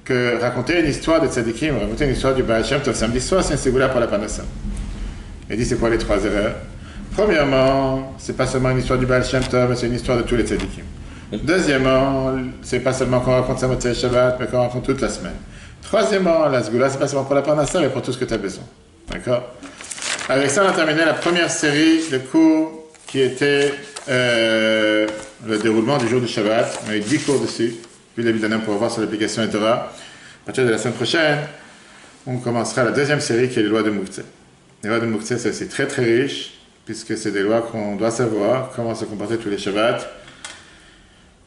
que raconter une histoire de Tzadikim, raconter une histoire du Baal Shem Tov samedi soir, c'est un ségoula pour la Panassa. Il dit c'est quoi les 3 erreurs? Premièrement, c'est pas seulement une histoire du Baal Shem Tov, mais c'est une histoire de tous les Tzadikim. Deuxièmement, c'est pas seulement qu'on raconte ça Motzei Shabbat, mais qu'on raconte toute la semaine. Troisièmement, la ségoula, c'est pas seulement pour la Panassa, mais pour tout ce que tu as besoin. D'accord? Avec ça, on a terminé la première série de cours qui était le déroulement du jour du Shabbat. On a eu 10 cours dessus. Puis évidemment, pour voir sur l'application Torah. À partir de la semaine prochaine, on commencera la deuxième série qui est les lois de Mouktsé. Les lois de Mouktsé, c'est aussi très très riche, puisque c'est des lois qu'on doit savoir, comment se comporter tous les Shabbats.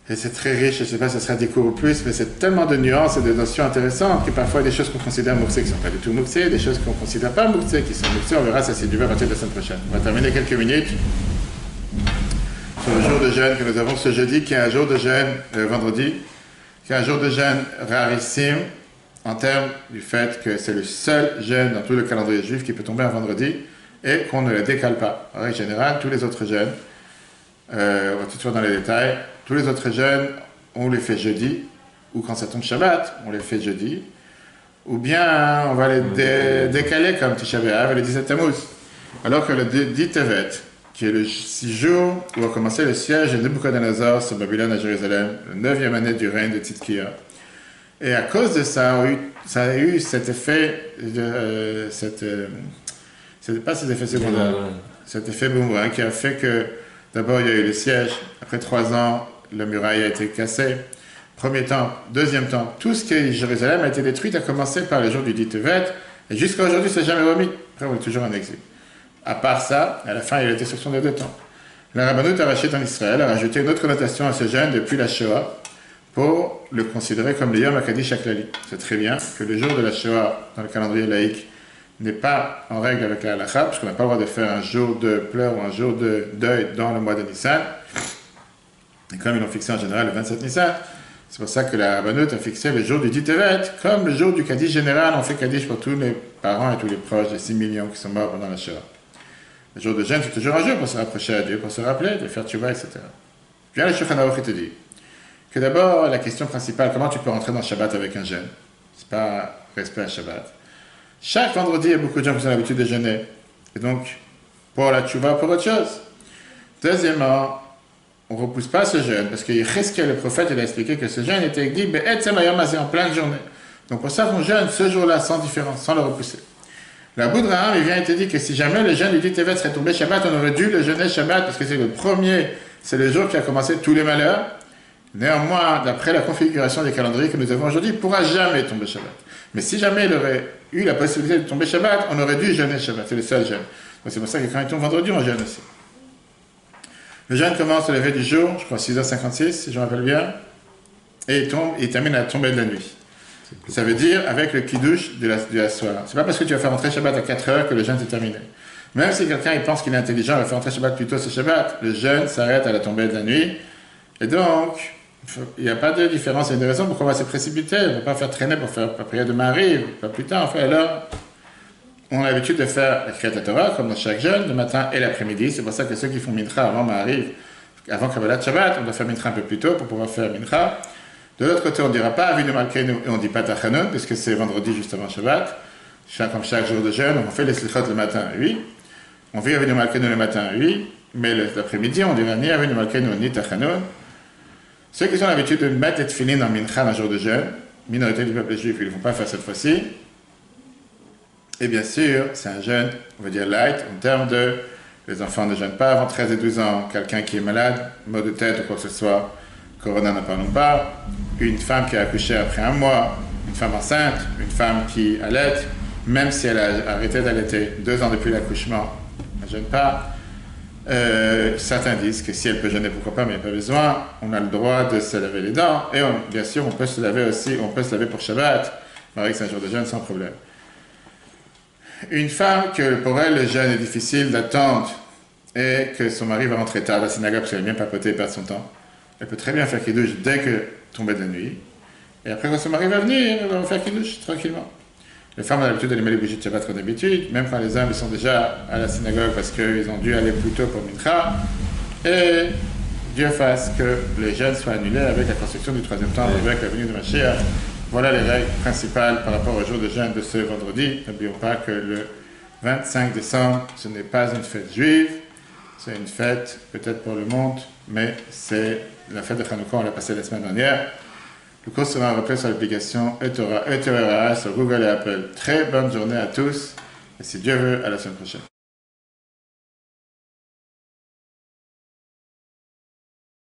Et c'est très riche, je ne sais pas si ce sera 10 cours ou plus, mais c'est tellement de nuances et de notions intéressantes que parfois il y a des choses qu'on considère Mouktsé qui ne sont pas du tout Mouktsé, des choses qu'on ne considère pas Mouktsé qui sont Mouktsé. On verra ça c'est du à partir de la semaine prochaine. On va terminer quelques minutes sur le jour de jeûne que nous avons ce jeudi, qui est un jour de jeûne vendredi, qui est un jour de jeûne rarissime en termes du fait que c'est le seul jeûne dans tout le calendrier juif qui peut tomber un vendredi et qu'on ne le décale pas. En règle générale, tous les autres jeûnes, on va tout de suite dans les détails, tous les autres jeûnes, on les fait jeudi, ou quand ça tombe Shabbat, on les fait jeudi, ou bien on va les décaler comme Tisha B'Av et le 17 Tammuz. Alors que le 10 Tevet, qui est le 6 jours où a commencé le siège de Nebuchadnezzar sur Babylone à Jérusalem, le 9e année du règne de Tzidkiya. Et à cause de ça, ça a eu cet effet, pas cet effet secondaire, cet effet boomerang qui a fait que d'abord il y a eu le siège, après 3 ans, la muraille a été cassée. Premier temps, deuxième temps, tout ce qui est Jérusalem a été détruit, a commencé par le jour du 10 Tevet, et jusqu'à aujourd'hui, ça n'a jamais remis. Après, on est toujours en exil. À part ça, à la fin, il y a la destruction des 2 temps. La Rabbanout Arachite en Israël a rajouté une autre connotation à ce jeûne depuis la Shoah pour le considérer comme le Yom HaKadish HaKlali. C'est très bien que le jour de la Shoah dans le calendrier laïque n'est pas en règle avec la halakha, parce qu'on n'a pas le droit de faire un jour de pleurs ou un jour de deuil dans le mois de Nissan. Et comme ils l'ont fixé en général le 27 Nissan, c'est pour ça que la Rabbanout a fixé le jour du 10 Tevet comme le jour du Kaddish général. On fait Kaddish pour tous les parents et tous les proches des 6 millions qui sont morts pendant la Shoah. Le jour de jeûne, c'est toujours un jour pour se rapprocher à Dieu, pour se rappeler, de faire tchouva, etc. Puis le Shulchan Aruch te dit que d'abord, la question principale, comment tu peux rentrer dans Shabbat avec un jeûne? C'est pas respect à Shabbat. Chaque vendredi, il y a beaucoup de gens qui ont l'habitude de jeûner. Et donc, pour la tchouva, pour autre chose. Deuxièmement, on ne repousse pas ce jeûne, parce que le prophète, il a expliqué que ce jeûne était dit, en pleine journée. Donc pour ça qu'on jeûne ce jour-là, sans différence, sans le repousser. La Bouddha, il vient et te dit que si jamais le jeûne du 10 Tevet serait tombé Shabbat, on aurait dû le jeûner Shabbat, parce que c'est le premier, c'est le jour qui a commencé tous les malheurs. Néanmoins, d'après la configuration des calendriers que nous avons aujourd'hui, il ne pourra jamais tomber Shabbat. Mais si jamais il aurait eu la possibilité de tomber Shabbat, on aurait dû jeûner Shabbat. C'est le seul jeûne. Donc c'est pour ça que quand il tombe vendredi, on jeûne aussi. Le jeûne commence au lever du jour, je crois 6h56, si je me rappelle bien, et il termine à la tombée de la nuit. Ça veut dire avec le kiddush de la soirée. C'est pas parce que tu vas faire rentrer Shabbat à 4h que le jeûne est terminé. Même si quelqu'un il pense qu'il est intelligent, il va faire entrer Shabbat plus tôt ce Shabbat, le jeûne s'arrête à la tombée de la nuit. Et donc, il n'y a pas de différence. Il y a une raison pourquoi on va se précipiter. On ne va pas faire traîner pour faire la prière de Marie, pas plus tard. Enfin, alors, on a l'habitude de faire la Kriyat Torah, comme dans chaque jeûne, le matin et l'après-midi. C'est pour ça que ceux qui font Mincha avant Marie, avant Kabbalat Shabbat, on doit faire Mincha un peu plus tôt pour pouvoir faire Mincha. De l'autre côté, on ne dira pas Avinu Malkeinu et on ne dit pas Tachanun, puisque c'est vendredi juste avant Shabbat. Comme chaque jour de jeûne, on fait les Slichot le matin, oui. On vit Avinu Malkeinu le matin, oui. Mais l'après-midi, on ne dira ni Avinu Malkeinu ni Tachanun. Ceux qui ont l'habitude de mettre les tefillin en mincha un jour de jeûne, minorité du peuple juif, ils ne vont pas faire cette fois-ci. Et bien sûr, c'est un jeûne, on va dire light, en termes de les enfants ne jeûnent pas avant 13 et 12 ans, quelqu'un qui est malade, maux de tête ou quoi que ce soit, corona n'en parlons pas, une femme qui a accouché après un mois, une femme enceinte, une femme qui allaite, même si elle a arrêté d'allaiter 2 ans depuis l'accouchement, elle ne jeûne pas. Certains disent que si elle peut jeûner, pourquoi pas, mais il n'y a pas besoin. On a le droit de se laver les dents. Et bien sûr, on peut se laver aussi, on peut se laver pour Shabbat. Marie, c'est un jour de jeûne sans problème. Une femme que pour elle, le jeûne est difficile d'attendre et que son mari va rentrer tard à la synagogue parce qu'elle aime bien papoter et perdre son temps. Elle peut très bien faire kiddush dès que tombée de la nuit. Et après, quand son mari va venir, elle va faire kiddush tranquillement. Les femmes ont l'habitude d'allumer les bougies de Shabbat comme d'habitude, même quand les hommes ils sont déjà à la synagogue parce qu'ils ont dû aller plus tôt pour Mincha. Et Dieu fasse que les jeûnes soient annulés avec la construction du 3e temple, avec la venue de Mashiach. Voilà les règles principales par rapport au jour de jeûne de ce vendredi. N'oublions pas que le 25 décembre, ce n'est pas une fête juive, c'est une fête peut-être pour le monde, mais c'est la fête de Hanouka, on l'a passée la semaine dernière. Le cours sera repris sur l'application eTorah sur Google et Apple. Très bonne journée à tous et si Dieu veut, à la semaine prochaine.